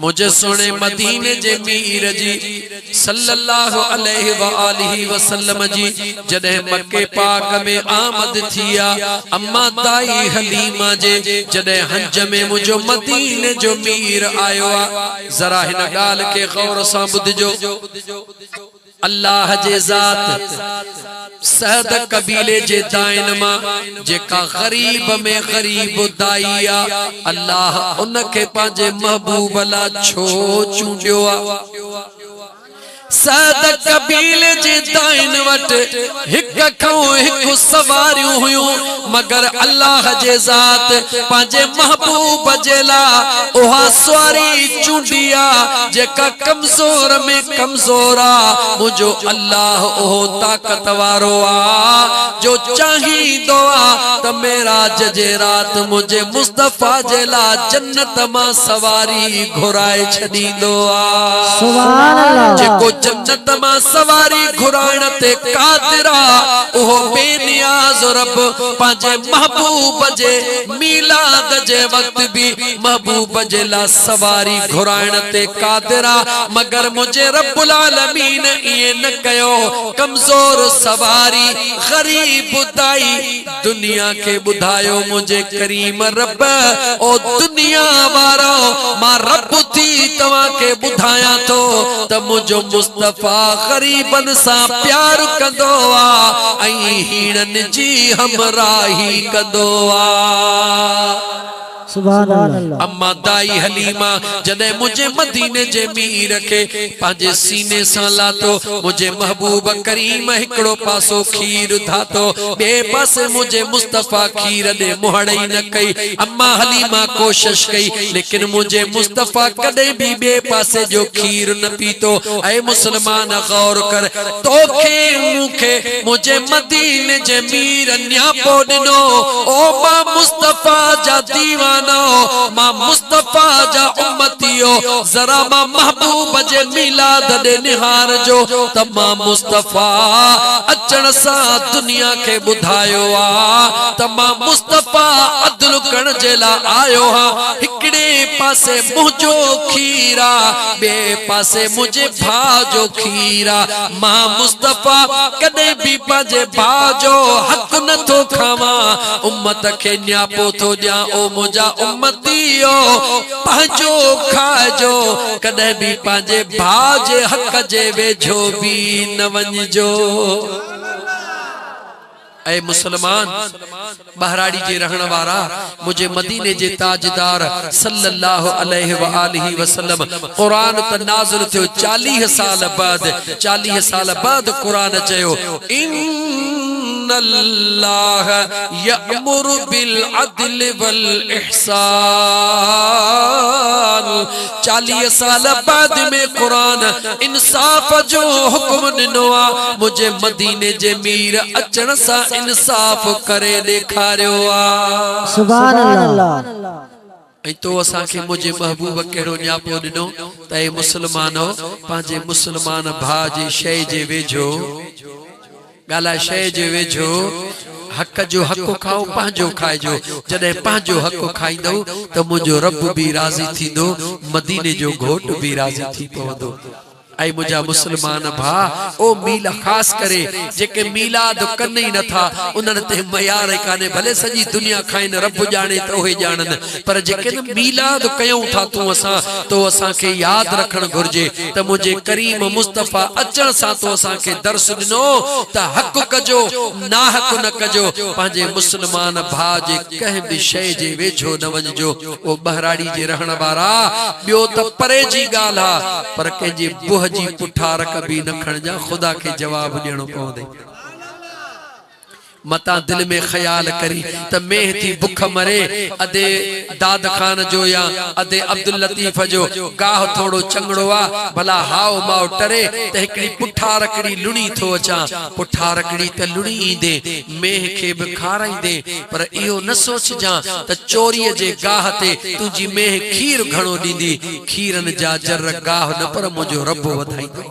मुझे सुने मदीने जे मीर जी सल्लल्लाहु अलैहि व आलिहि वसल्लम जी जदे मक्के पाक में आमद थिया अम्मा ताई हलीमा जे जदे हज में मुझो मदीने जो मीर आयो जरा हिन गाल के गौर सा बुझजो अल्लाह जे जात सद कबीले जे दाइन मा जेका गरीब में गरीब दाइया अल्लाह उनके पांजे महबूब ला छो चूंडियो आ। सद कबीले जे दाइन वट हिक खां हिक सवारियूं हुयूं मगर अल्लाह जे जात पांजे महबूब जेला ओहा सवारी चूंडिया जेका कमजोर में कमजोरा मुझो अल्लाह ओहो ताकत वारो आ जो चाहींदो आ त मेरा जे रात मुझे मुस्तफा जेला जन्नत मा सवारी घुराए छदींदो आ। सुभान अल्लाह। जेको जन्नत मा सवारी घुराइण ते कादिरा ओहो बेनियाज रब पांजे महबूब जे मीलाद जे वक्त भी महबूब जे ला सवारी घुराइण ते कादिरा मगर मुझे रब्बुल आलमीन ये न कयो कमजोर सवारी गरीब दाई दुनिया के बुधायो मुझे करीम रब ओ दुनिया वारो मां रब थी तवा के बुधाया तो त मुझो मुस्तफा गरीबन सा प्यार कंदो आ ऐं हीणन जी हमराही कंदो आ। सुभान अल्लाह। अम्मा दाई हलीमा जदे मुझे मदीने जे मीर के पांजे सीने सा लातो मुझे महबूब करीम हिकड़ो पासो खीर धातो बे पासे मुझे मुस्तफा खीर दे मुहड़ई न कई। अम्मा हलीमा कोशिश कई लेकिन मुझे मुस्तफा कदे भी बे पासे जो खीर न पीतो। ऐ मुसलमान गौर कर तोखे मुखे मुझे मदीने जे मीर न्यापो दिनो ओ मां मुस्तफा जा दीवान मां मुस्तफा जा उम्मतियो जरा मां महबूब जे मिलाद दे निहार जो त मां मुस्तफा अचण सा दुनिया के बुधायो आ त मां मुस्तफा अदल करण जे ला आयो हा। हिकड़े पासे मुझो खीरा बे पासे मुझे भाजो खीरा मां मुस्तफा कदे भी पाजे भाजो हक न तो खावा उम्मत के न्यापो तो दिया ओ मुझा उम्मतियो पांजो खाजो कदे भी पांजे भाजे हक जे वेझो भी न वंजो। ऐ मुसलमान बहराड़ी जे रहण वारा मुझे मदीने जे ताजदार सल्लल्लाहु अलैहि व आलिहि वसल्लम कुरान त नाज़िल थियो 40 साल बाद कुरान चयो इन्नल्लाह यअमुरु बिल अदल वल इहसान। 40 साल बाद में कुरान इंसाफ जो हुक्म दिनो आ मुझे मदीने जे मीर अचण सा इंसाफ करे देखारियो आ। सुभान अल्लाह। ऐ तो असा के मुझे महबूब केड़ो न्यापो दिनो त ए मुसलमानो पांजे मुसलमान भा जे शय जे वेझो गाला शय जे वेझो हक जो हक खाओ पांजो खाइजो जदे पांजो हक खाइंदो त मुझो रब भी राजी थींदो मदीने जो घोट भी राजी थी पवंदो। ऐ मुझा मुसलमान भा ओ मीला खास करे जेके मीलाद कन ही न था उन्हनि ते मयार काने भले सजी दुनिया खाइन रब जाने तो हे जानन पर जेके न मीलाद कयूं था तू असा तो असा के याद रखण घुरजे त मुझे करीम मुस्तफा अचण सा तो असा के दर्श दिनो त हक कजो ना हक न कजो पांजे मुसलमान भा जे कह भी शय जे वेझो न वंजो। ओ बहराड़ी जे रहण वारा बियो त परे जी गाला पर के जे बुह जी पुठार कभी न खणजा खुदा के जवाब देणो पवंदे। मता दिल में ख्याल करी त मेह थी बुख मरे अदे दाद खान जो या अदे अब्दुल लतीफ जो गाह थोड़ो चंगड़ो आ भला हाव माव टरे त हिकड़ी पुठा रकड़ी लुणी थो अचा पुठा रकड़ी त लुणी ईंदे मेह खे भी खाराई दे पर इहो न सोचजा त चोरीअ जे गाह ते तुंहिंजी मेह खीर घणो ॾींदी खीरन जा जर गाह न पर मुंहिंजो रब वधाईंदो।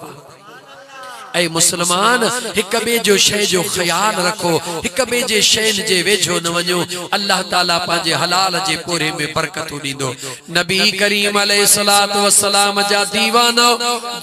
ऐ मुसलमान हिक बे जो शय जो ख्याल रखो हिक बे जे शयन जे वेझो न वञो अल्लाह ताला पांजे हलाल जे पोरे में बरकत ॾींदो। नबी करीम अलैहिस्सलातु वस्सलाम जा दीवानो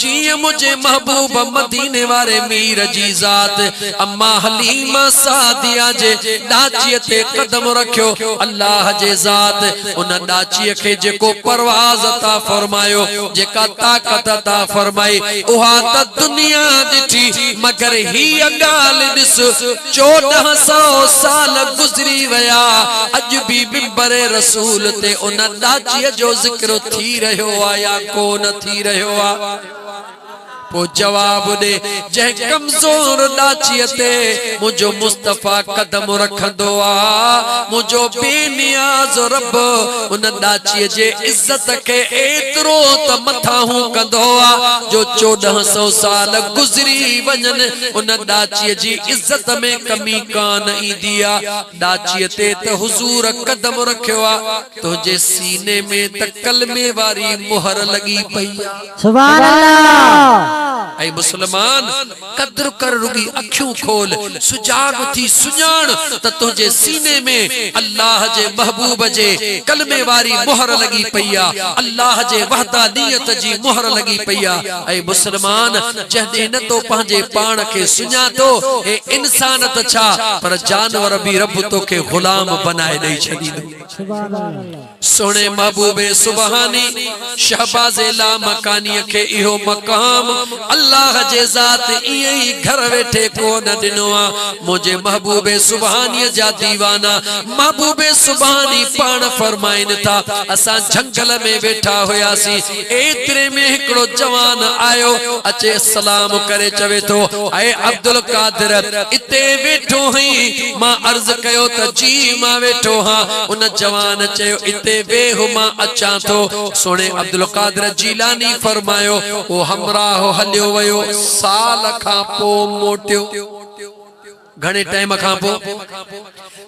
जीअं मुझे महबूब मदीने वारे मीर जी ज़ात अम्मा हलीमा सादिया जे ॾाचीअ ते कदम रखियो अल्लाह जे ज़ात उन ॾाचीअ खे जेको परवाज़ अता फरमायो जेका ताकत अता फरमाई उहा त दुनिया मगर ही गाल दिस 1400 साल गुजरी वया अज भी मिंबर रसूल ते उन ॾाचीअ जो जिक्र थी रहियो आ या कोन थी रहियो आ। पो जवाब दे जह कमजोर ॾाचीअ ते मुझो मुस्तफा कदम रखंदो आ मुझो बेनियाज रब उन ॾाचीअ जे इज्जत के एतिरो त मथाहू कंदो आ जो 1400 साल गुजरी वञन उन ॾाचीअ जी इज्जत में कमी कान ईंदी आ। ॾाचीअ ते त हुजूर कदम रखियो आ तुंहिंजे सीने में त कलमे वारी मुहर लगी पई आ। सुभान अल्लाह। ऐ मुसलमान कद्र कर रुगी अखियों खोल सुजाग थी सुजान त तुझे सीने में अल्लाह जे महबूब जे कलमे वारी मोहर लगी पईया अल्लाह जे वहदानियत जी मोहर लगी पईया। ऐ मुसलमान जदे न तो पंहिंजे पाण के सुञातो ए इंसान त छा पर जानवर भी रब तो के गुलाम बनाए नहीं छदींदो। सुभान अल्लाह। सोने महबूबे सुबहानी शहबाज़े ला मकानी के इहो मकाम अल्लाह जे ज़ात इही घर वेठे को न दिनो आ मुझे महबूबे सुबहानी जा दीवाना महबूबे सुबहानी पान फरमाइन था असा जंगल में बैठा होयासी एतरे में हिकड़ो जवान आयो अचे सलाम करे चवे तो ऐ अब्दुल कादिर इते बैठो हई मां अर्ज कयो त जी मां बैठो हां उन जवान चयो इते वेहो मां अचा तो सोने अब्दुल कादिर जीलानी फरमायो ओ हमरा हो हलियो वयो साल खां पो मोटियो घणे टाइम खां पो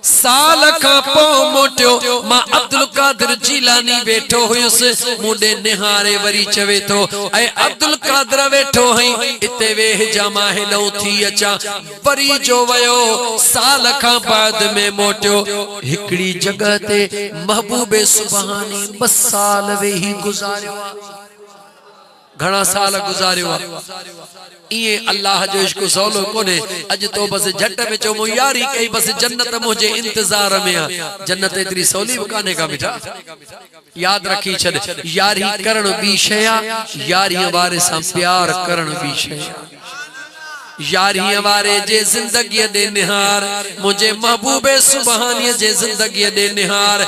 साल खां पो मोटियो मां अब्दुल कादिर जीलानी बैठो हुयुस मुंडे निहारे वरी चवे तो ऐ अब्दुल कादिर बैठो हई इते वेह जमा हेलो थी अचा वरी जो वयो साल खां बाद में मोटियो हिकड़ी जगह ते महबूबे सुबहानी 2 साल वेही गुजारियो घणा साल गुजारियो ये अल्लाह जो इश्क सौलो कोने अज तो बस झट में चो मु यारी कई बस जन्नत मुझे इंतजार में आ जन्नत इतनी सौली काने का बेटा याद रखी छद यारी करण भी शया यारी वारे सा प्यार करण भी शया यारी वारे जे जिंदगी दे निहार मुझे महबूबे सुबहानी जे जिंदगी दे निहार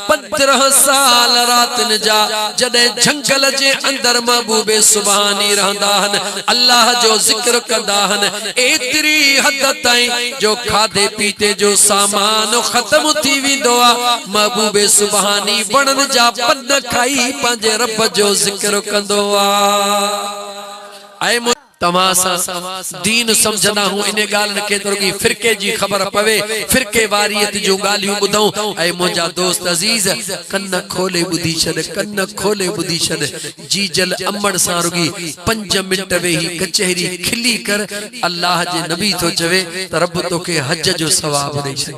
15 साल रातन जा जदे जंगल जे अंदर महबूबे सुबहानी रहंदा हन अल्लाह जो जिक्र कंदा हन एतरी हद ताईं जो खादे पीते जो सामान खत्म थी विंदो आ महबूबे सुबहानी वणन जा पन खाई पंजे रब जो जिक्र कंदो आ। ऐ तमासा दीन समझना हूं इन गाल के तोगी फिरके जी खबर पवे फिरके वारियत जो गालियों बुधाऊं ऐ मोजा दोस्त अजीज कन्न खोले बुधी छद कन्न खोले बुधी छद जी जल अमड़ सा रुगी 5 मिनट वेही कचहरी खिली कर अल्लाह जे नबी तो चवे त रब तो के हज जो सवाब दे छे।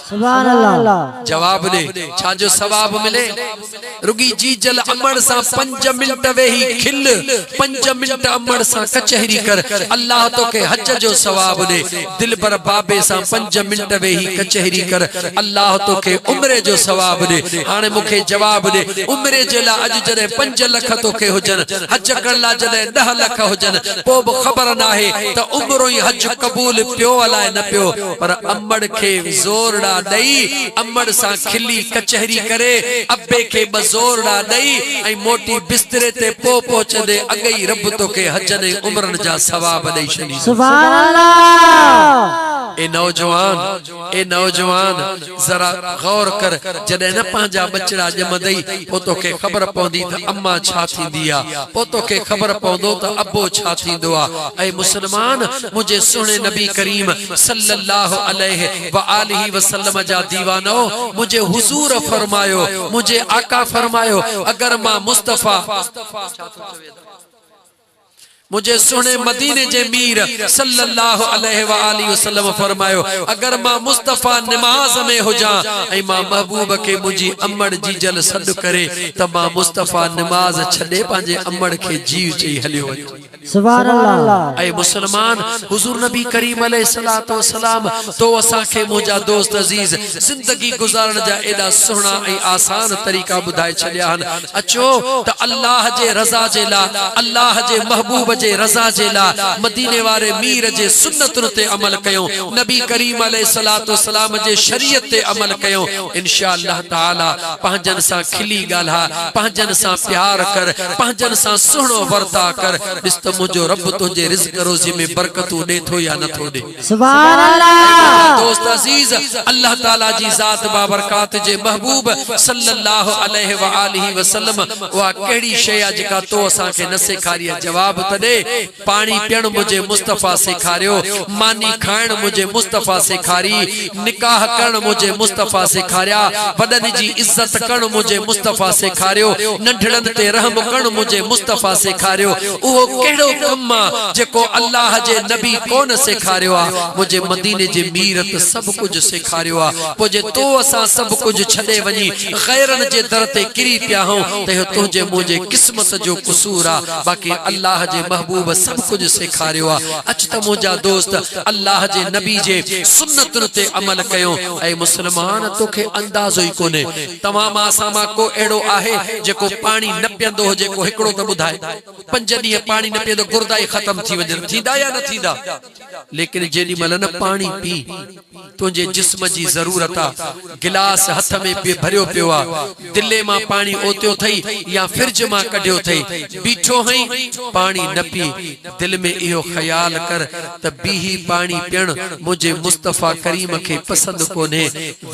सुभान अल्लाह। जवाब दे छा जो सवाब मिले रुगी जी जल अमड़ सा 5 मिनट वेही खिल 5 मिनट अमड़ सा कचहरी कर अल्लाह तो के हज जो सवाब दे दिल पर बाबे सा 5 मिनट वेही कचहरी कर अल्लाह तो के उम्रे जो सवाब दे। हाने मुखे जवाब दे उम्रे जे ला अज जदे 5 लाख तो के हुजन हज कर ला जदे 10 लाख हुजन पो खबर ना है त उम्रो ही हज कबूल पियो अलाए न पियो पर अमड़ के जोर दई अमड़ सा खिली कचहरी करे अब्बे के बजोर दई आई मोटी बिस्तरे ते पो पहुंचदे अगई रब तो के हज ने उम्रन जा सवाब दई छनी। सुभान अल्लाह। ए नौजवान जरा गौर कर जदे न पांजा बचड़ा जमदई पो तोखे खबर पौंदी त अम्मा छा थींदी आ पो तोखे खबर पौंदो त अब्बो छा थींदो आ ए मुसलमान मुझे सुने नबी करीम सल्लल्लाहु अलैहि व आलिहि वसल्लम जा दीवानो मुझे हुजूर फरमायो मुझे आका फरमायो अगर मां मुस्तफा मुझे सुने मदीने जे मीर सल्लल्लाहु अलैहि व आलिहि वसल्लम फरमायो अगर मां मुस्तफा नमाज में हो जा ऐ मां महबूब के मुझी अम्मड़ जी जल सद करे त मां मुस्तफा नमाज छडे पांजे अम्मड़ के जीव चई हलियो सुभान अल्लाह ऐ मुसलमान हुजूर नबी करीम अलैहिस्सलातु वस्सलाम तो असा के मुजा दोस्त अजीज जिंदगी गुजारण जा एडा सुहना ऐ आसान तरीका बुधाए छलिया हन अचो त अल्लाह जे रज़ा जे ला अल्लाह जे महबूब जे रज़ा जे ला मदीने वारे मीर जे सुन्नतुन ते अमल कयो नबी करीम अलैहिस्सलातु वस्सलाम जे शरीयत ते अमल कयो इंशाअल्लाह ताला पंजन सा खिली गाला पंजन सा प्यार कर पंजन सा सुहणो वर्ता कर बिस्त मुझो रब तुझे रिज़्क़ रोज़ी में बरकतू दे थो या न थो दे सुभान अल्लाह दोस्त अजीज अल्लाह ताला जी जात बाबरकात जे महबूब सल्लल्लाहु अलैहि व आलिहि वसल्लम वा केड़ी शय जेका तो असा के न सिखारी जवाब तदे पानी पियण मुझे मुस्तफा सिखारियो मानी खाण मुझे मुस्तफा सिखारी निकाह करण मुझे मुस्तफा सिखारिया वडन जी इज्जत करण मुझे मुस्तफा सिखारियो नंढड़न ते रहम करण मुझे मुस्तफा सिखारियो उहो केड़ो कम जेको अल्लाह जे नबी कोन सिखारियो आ मुझे मदीने जे मीरत सब कुछ सिखारियो आ पो जे तो असा सब कुछ छडे वनी गैरन जे दर ते किरी पिया हो ते तुझे मुझे किस्मत जो कसूर आ बाकी अल्लाह जे महबूब सब कुछ सिखारियो आ अच त मुजा दोस्त अल्लाह जे नबी जे सुन्नतुन ते अमल कयो ऐ मुसलमान तोखे अंदाजो ही कोने तमाम आसामा को एड़ो आहे जेको पानी न पियंदो हो जेको हिकड़ो त बुधाए 5 दी पानी न पियंदो गुर्दाई खत्म थी वजन थीदा या न थीदा लेकिन जेडी मल न पानी पी तुझे जिस्म जी जरूरत आ गिलास हथ में पे भरियो पियो आ दिले मां पानी ओतियो थई या फ्रिज मां कढियो थई बीठो हई पानी न पी दिल में इहो ख्याल कर त बीही पानी पियण मुझे मुस्तफा करीम के पसंद कोने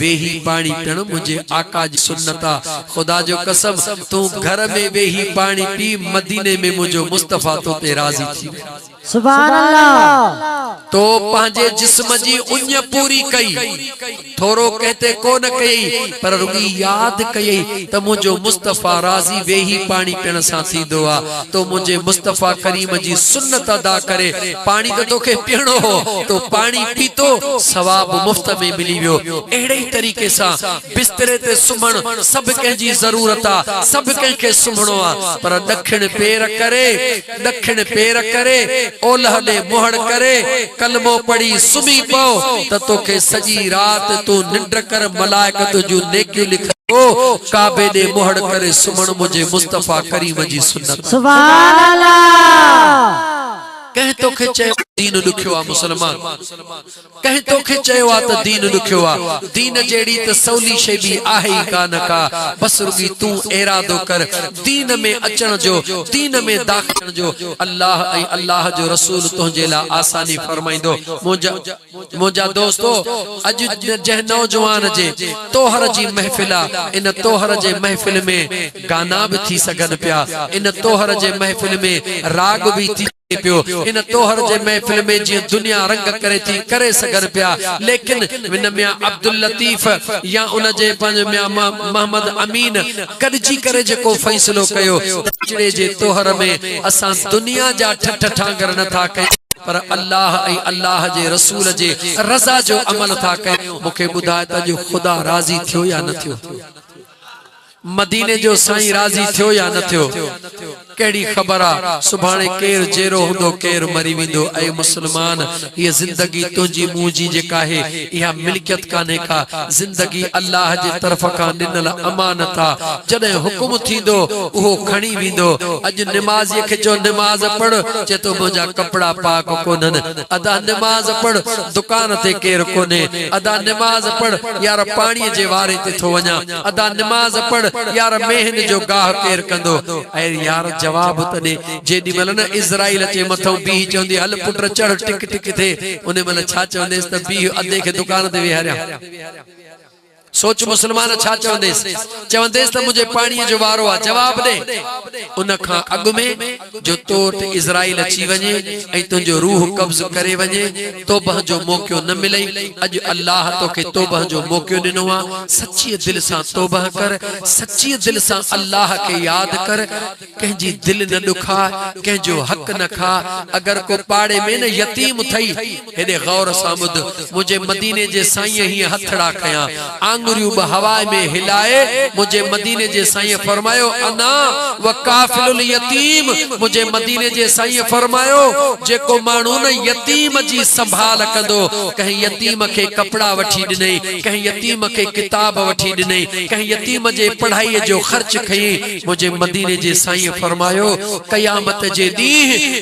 वेही पानी पियण मुझे आका जी सुन्नता खुदा जो कसम तू घर में वेही पानी पी मदीने में मुझो मुस्तफा तो ते राजी थी सुभान अल्लाह तो पांजे जिस्म जी उञ पूरी कई थोरो कहते कोन कई पर रुगी याद कई त मुझो मुस्तफा राजी वेही पानी पियण सा थींदो आ तो मुझे मुस्तफा करीम जी सुन्नत अदा करे पानी तो तोखे पियणो हो तो पानी पीतो सवाब मुफ्त में मिली वियो एड़े ही तरीके सा बिस्तरे ते सुमण सब के जी जरूरत आ सब के सुमणो आ पर दक्षिण पैर करे ओलह ने मोहड़ करे कलमो पढ़ी सुमी पो त तोखे सजी रात तू निंड कर मलाइकत जो नेकियूं लिख ओ काबे ने मोहड़ करे सुमण मुझे मुस्तफा करीम जी सुन्नत सुभान अल्लाह कह तोखे चयो दीन दुखियो आ मुसलमान कह तोखे चयो आ त दीन दुखियो आ दीन जेड़ी त सौली शे भी आहे कान का बस रुगी तू इरादो कर दीन में अचण जो दीन में दाखिल जो अल्लाह जो रसूल तुझे ला आसानी फरमाइंदो मुजा दोस्तो अज जे नौजवान जे तोहर जी महफिला इन तोहर जे महफिल में गाना भी थी सकन पिया इन तोहर जे महफिल में राग भी थी पियो इन तोहर जे महफिल में जी दुनिया रंग करे थी करे सकन पिया लेकिन इन मियां अब्दुल लतीफ या उन जे पंज मियां मोहम्मद अमीन कदजी करे जेको फैसलो कयो चिड़े जे तोहर में असा दुनिया जा ठठ ठांगर न था कई पर अल्लाह जे रसूल जे रज़ा जो अमल था कयो मुखे बुधाए त जो खुदा राजी थियो या न थियो मदीने जो साईं राजी थियो या न थियो केड़ी खबर आ सुभाणे केर जेरो हुंदो केर मरी विंदो ऐ मुसलमान ये जिंदगी तुझी मुजी जेका है या मिल्कियत काने का जिंदगी अल्लाह जे तरफ का दिनल अमानत आ जदे हुकुम थींदो उहो खणी विंदो अज नमाज़ी के जो नमाज पढ़ जे तो मुजा कपड़ा पाक कोनन अदा नमाज पढ़ दुकान ते केर कोने अदा नमाज पढ़ यार पानी जे वारे ते थो वना अदा नमाज पढ़ पढ़ यार मेहन जो गाह केर कंदो ऐ यार जवाब त दे जेडी मल न इज़राइल अचे मथो बी चंदी हल पुत्र चढ़ टिक टिक थे उन मल छा चंदेस त बी अदे के दुकान ते विहारिया सोच मुसलमान छा चवंदेस चवंदेस त मुझे पानी जो वारो आ जवाब दे उन खां अग में जो तोट इज़राइल अची वने ऐ तुजो रूह कब्ज करे वने तौबह जो मौको न मिलई अज अल्लाह तोखे तौबह जो मौको दिनो आ सच्ची दिल से तौबह कर सच्ची दिल से अल्लाह के याद कर कहीं दिल न दुखा कहीं जो हक न खा अगर को पाड़े में न यतीम थई हेदे गौर सा बुध मुझे मदीने जे साईं ही हथड़ा खया आंगुरियों हवा में हिलाए मुझे मदीने जे साईं फरमायो अना व काफिलुल यतीम मुझे मदीने जे साईं फरमायो जेको मानू न यतीम जी संभाल कंदो कहीं यतीम के कपड़ा वठी दिने कहीं यतीम के किताब वठी दिने कहीं यतीम जे पढ़ाई जो खर्च खई मुझे मदीने जे साईं फरमायो कयामत जे दी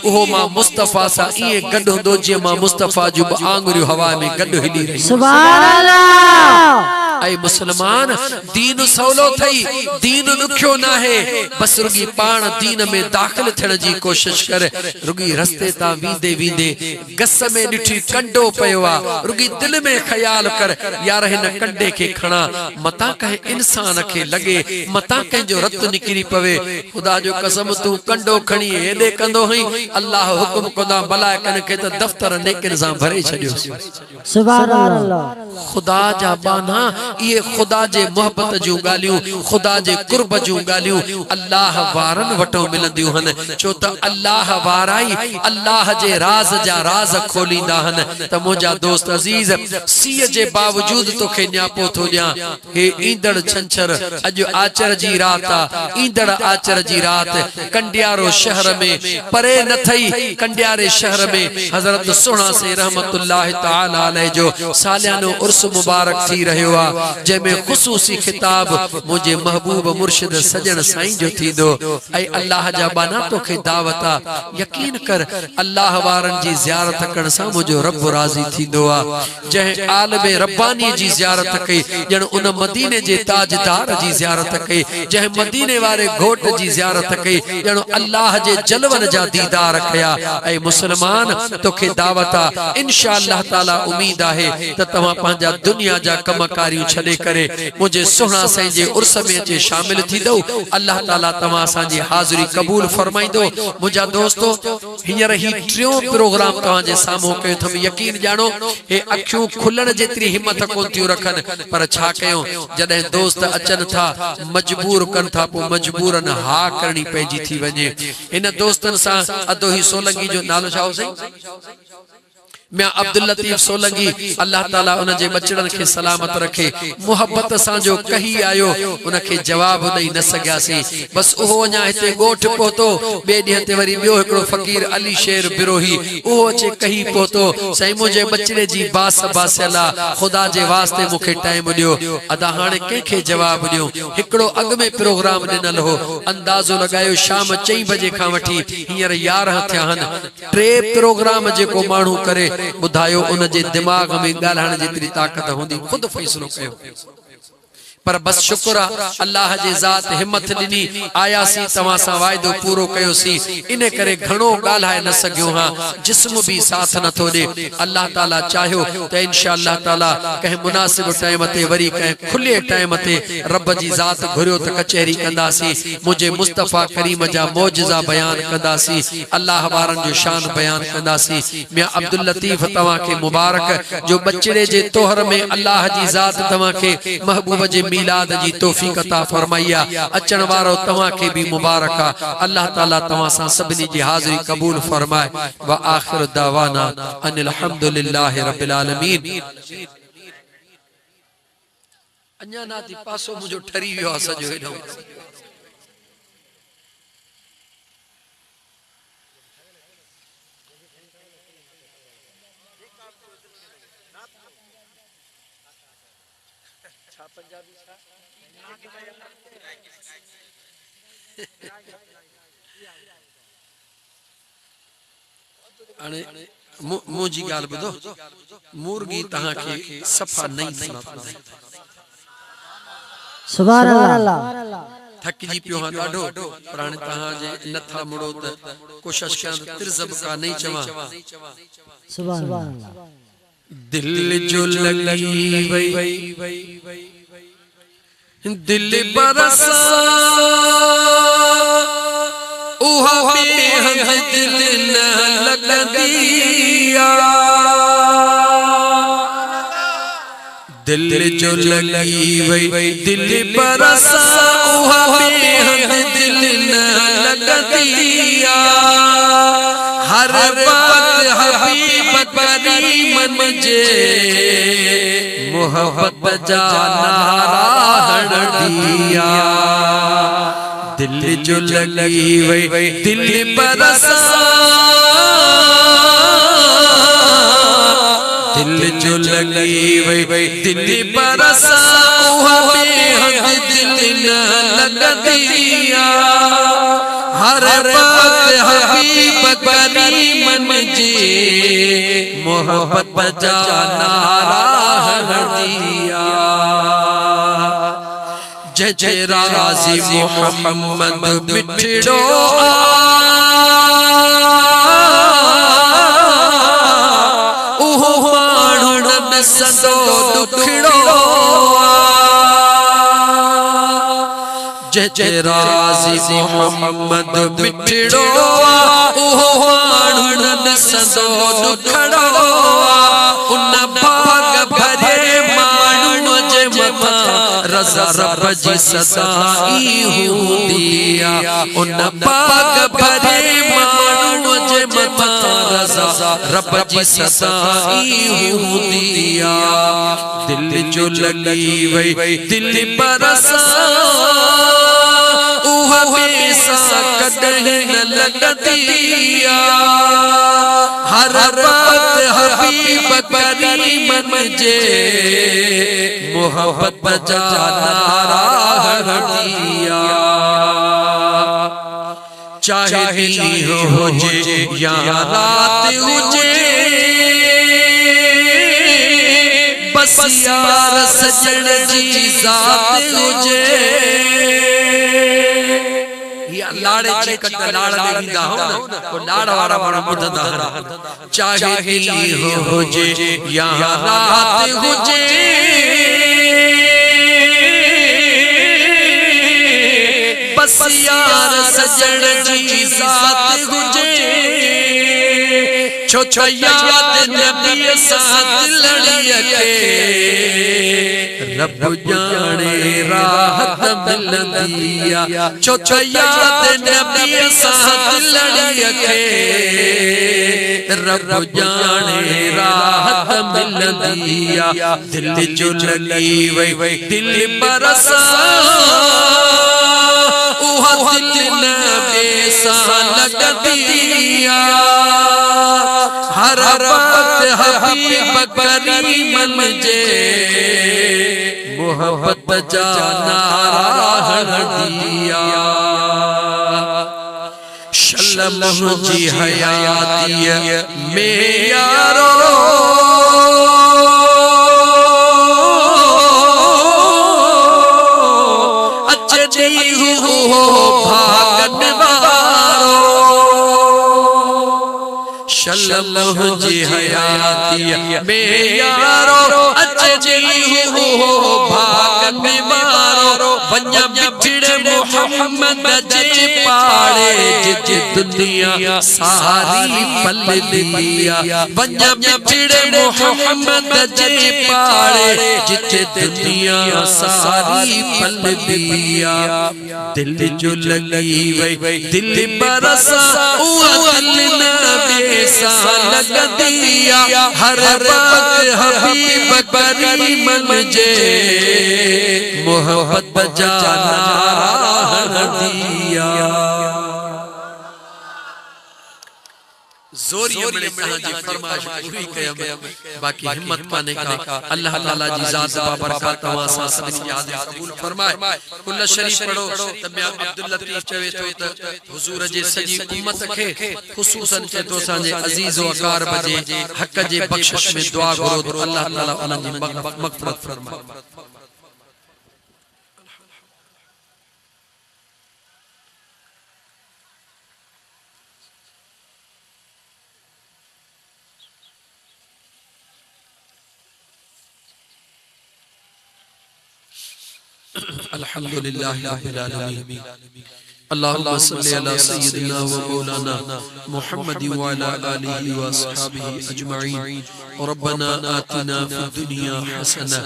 ओहो मां मुस्तफा सा ये गड होंदो जे मां मुस्तफा जो आंगुरियों हवा में गड हिली रही सुभान अल्लाह ऐ मुसलमान दीन सौलो थई दीन दुखियो ना है बस रुगी पान दीन में दाखिल थियण जी कोशिश कर रुगी रस्ते ता वींदे वींदे गस में डिठी कंडो पयो आ रुगी दिल में ख्याल कर यार हिन कंडे के खणा मता कहे इंसान के लगे मता कहे जो रत निकरी पवे खुदा जो कसम तू कंडो खणी हेदे कंदो हई अल्लाह हुक्म कोदा भला कन के त दफ्तर नेकिन सा भरे छडियो सुभान अल्लाह खुदा जा बाना ये खुदा जे मोहब्बत जो गालियों खुदा जे कुर्ब जो गालियों अल्लाह वारन वटो मिलंदियों हन छो त अल्लाह वाराई अल्लाह जे राज जा राज खोलींदा हन त मुजा दोस्त अजीज सीय जे बावजूद तोखे न्यापो थो दिया हे ईंदड़ छंछर अज आचर जी रात आ ईंदड़ आचर जी रात कंडियारो शहर में परे न थई कंडियारे शहर में हजरत सोना से रहमतुल्लाह तआला अलैह जो सालियानो उर्स मुबारक थी रहयो आ जेमे खुसूसी खिताब मुझे महबूब मुर्शिद सजन साईं जो थी दो ऐ अल्लाह जा बाना तोखे दावता यकीन कर अल्लाह वारन जी ज़ियारत करण सा मुझो रब राजी थी दो आ जह आलम रब्बानी जी ज़ियारत कई जण उन मदीने जे ताजदार जी ज़ियारत कई जह मदीने वाले घोट जी ज़ियारत कई जण अल्लाह जे जलवन जा दीदार कया ऐ मुसलमान तोखे दावता इंशाअल्लाह ताला उम्मीद आहे त तवा पांजा दुनिया जा कमकारियों छड़े करे मुझे सोहना साईं जे उर्स में अचे शामिल थी दो अल्लाह ताला तमा साजी हाजिरी कबूल फरमाई दो मुझा दोस्तों हियर ही ट्रियो प्रोग्राम तवा जे सामो के तुम यकीन जानो हे अखियों खुलण जेतरी हिम्मत कोन थियो रखन पर छा कयो जदे दोस्त अचन था मजबूर कन था पो मजबूरन हा करनी पेजी थी वने इन दोस्तन सा अदो ही सोलंगी जो नालो छा हो सही मैं अब्दुल लतीफ सोलंगी अल्लाह ताला उन जे बचड़न के सलामत रखे मोहब्बत सा जो कही आयो उन के जवाब दई न सग्यासी बस ओहो न्या हिते गोठ पोतो बे डी ते वरी बियो एकड़ो फकीर अली शेर बिरोही ओहो चे कही पोतो सही मुझे बचड़े जी बास बासला खुदा जे वास्ते मुखे टाइम दियो अदा हाने के के जवाब दियो एकड़ो अग में प्रोग्राम दिनल हो अंदाजो लगायो शाम 4 बजे का वठी हियर 11 थया हन 3 प्रोग्राम जे को मानू करे बुधायो उन जे दिमाग में गालहण जेतरी ताकत होंदी खुद फैसलो कयो पर बस शुक्र अल्लाह जे जात हिम्मत दिनी आया सी तवा सा वायदो पूरो कयो सी इने करे घणो गालाए न सगियो हां जिस्म भी साथ न थो दे अल्लाह ताला चाह्यो त इंशाअल्लाह ताला कह मुनासिब टाइम ते वरी कह खुले टाइम ते रब जी जात घुरियो त कचहरी कंदासी मुझे मुस्तफा करीम जा मौजज़ा बयान कंदासी अल्लाह वारन जो शान बयान कंदासी मैं अब्दुल लतीफ तवा के मुबारक जो बचड़े जे तोहर में अल्लाह जी जात तवा के महबूब जे मिलाद जी तौफीक अता फरमाइया अचन वारो तवा के भी मुबारक अल्लाह ताला तवा सा सबनी जी हाजिरी कबूल फरमाए व आखिर दावाना अनिल हम्दुलिल्लाहि रब्बिल आलमीन अन्या नाती पासो मुझो ठरी वियो सजो हेडो पंजाबी अने मुझी गाल बुधो मुर्गी तहां के सफा नहीं सुनाता सुभान अल्लाह थक जी पियो हां ॾाढो पर हाणे तहां जे नथा मुड़ो त कोशिश कयां त तिरज़ब का नहीं चवां सुभान अल्लाह दिल जो लगी वई दिल बरसा उहा बेहद दिल न लगदिया दिल जो लगी वई दिल बरसा उहा बेहद दिल न लगदिया हर बात हबीब करी मन जे मोहब्बत जा नारा हड़ दिया दिल जो लगी वई दिल बरसा दिल जो लगी वई दिल बरसा उहा बेहद दिल न लगदिया हर बात हबीब करी मन जे मोहब्बत जा नारा हड़ दिया जय जय राज़ी मोहम्मद मिठड़ो उहो माण्हुनि में सदो दुखड़ो जय जय राज़ी मोहम्मद मिठड़ो उहो माण्हुनि में सदो दुखड़ो उन बाग भरे माण्हुनि जे मथां रज़ा रब जी सदाई हूंदिया उन बाग भरे माण्हुनि जे मथां रज़ा रब जी सदाई हूंदिया दिल जो लगी वई दिल बरसा उहा बेसा कॾहिं न लगदिया हर बात हबीब करी मन जे मोहब्बत जा नारा हड़ दिया चाहे दिन हो जे या रात हुजे बस यार सजण जी ज़ात हुजे लाड़े चिकट लाड़ ॾींदा हो न तो लाड़ वारा माण्हू ॿुधंदा आहिनि चाहे ॾींहुं हुजे या रात हुजे बस यार सजण जी ज़ात हुजे छो छो याद नबी सां दिलड़ीअ खे रब जाने राहत मिलंदिया छो छो याद नबी सां दिलड़ीअ खे रब जाने राहत मिलंदिया दिल जो लगी वई दिल बरसा उहा दिल नबी सां लगदिया हर बात हबीब करी मन जे मोहब्बत जा नारा हड़ दिया शल्लम जी हयाती में यारो अचजी हो भागन वारो शल्लम जी हयाती में यारो अचजी हो भागन वारो वञ बिछड़े मोहम्मद जे पाड़े जिते दुनिया सारी पल लिया वञ बिछड़े मोहम्मद जे पाड़े जिते दुनिया सारी पल लिया दिल जो लगी वई दिल बरसा उहा दिल नबी सां लगदिया हर बात हबीब करी मन जे मोहब्बत जा नारा हड़ दिया जोरिया में तहां जी फरमाइश पूरी कयम बाकी हिम्मत माने का अल्लाह ताला जी जात बाबरकत तवां सां सभिनी याद कबूल फरमाए कुल शरीफ पढ़ो त मैं अब्दुल लतीफ चवे तो त हुजूर जे सजी उम्मत खे खुसूसन चे तो सांजे अजीज व अकार बजे हक जे बख्शिश में दुआ करो तो अल्लाह ताला उन्हनि जी मगफरत फरमाए। अल्हम्दुलिल्लाहि रब्बिल आलमीन। अल्लाहुम्मा सल्लि अला सय्यिदिना व मौलाना मुहम्मदिन व अला आलिहि व अस्हाबिहि अजमईन। रब्बना आतिना फिद दुनिया हसना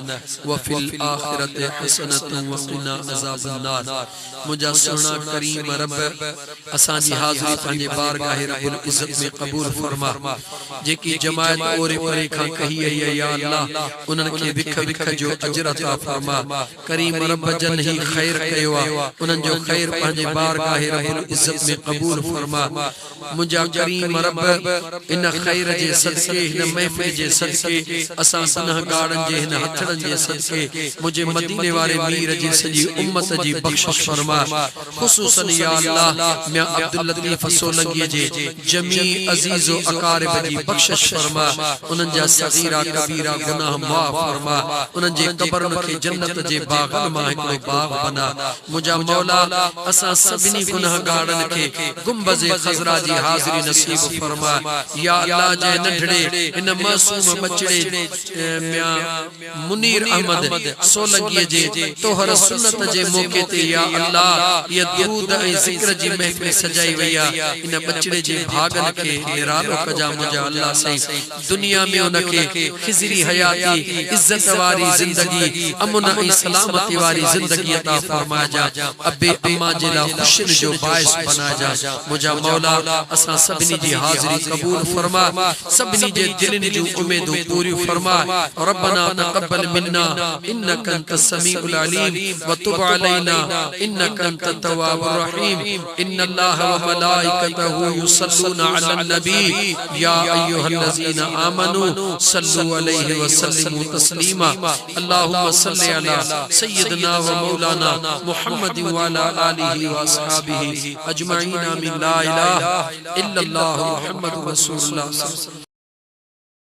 व फिल आखिरति हसनतन व क़िना अज़ाबन्नार। मुझा सुना करीम रब असांजी हाज़िरी पंहिंजे बारगाह रब्बुल इज़्ज़त में क़बूल फरमा। जेकी जमायत ओरे परे खां कही है या अल्लाह उन्हनि खे विख विख जो अजर अता फरमा। करीम रब जन ही खैर कयो आ, उन्हनि जो खैर पंहिंजे बारगाह रब्बुल इज़्ज़त में क़बूल फरमा। मुझा करीम रब इन खैर जे सदके इन महफिल जे सदके असां गुनाहगारनि जे हिन हथड़नि जे सदके मुझे मदीने वारे मीर जी सजी उम्मत जी बख्शिश फरमा। खुसूसन या अल्लाह मियां अब्दुल लतीफ सोलंकी जे जमी अजीज़ो अकारिब जी बख्शिश फरमा। उन्हनि जा सगीरा कबीरा गुनाह माफ़ फरमा। उन्हनि जे कब्रन खे जन्नत जे बागन मां हिकिड़ो बाग बना। मुझा मौला असां सभिनी गुनाहगारनि खे गुंबज़े खज़रा जी हाज़िरी नसीब फरमा। या अल्लाह जे नंढड़े इन मासूम बचड़े मियां मुनीर अहमद सोलंकी जे तोहर सुन्नत जे मौके ते या अल्लाह ये दुरूद ऐं ज़िक्र जी महफ़िल सजाई वई आ। इन बचड़े जे भागन खे निरालो कजा मुझा अल्लाह सही। दुनिया में उनके खिज़री हयाती इज्जत वारी जिंदगी अमन ऐं सलामती वारी जिंदगी अता फरमा जा। अबे अम्मा जे ला खुशिन जो बाइस बना जा। मुझा मौला असां सभिनी जी हाज़िरी क़बूल फरमा। सभिनी जे दिलनि जूं उम्मीदूं पूरी फरमा। रब्बना तक़ब्बल मिन्ना इन्नका अंतस समीउल अलीम व तुब अलैना इन्नका अंतत तव्वाबुर रहीम। इन्नल्लाह व मलाइकतहु युसल्लूना अलन नबी या अय्युहल्लज़ीना आमनू सल्लु अलैहि व सल्लिमू तस्लीमा। अल्लाहुम्मा सल्लि अला सय्यिदिना व मौलाना मुहम्मदिन व अला आलिहि व अस्हाबिहि अजमईन। आमीन। ला इलाहा इल्लल्लाह मुहम्मदुर रसूलुल्लाह।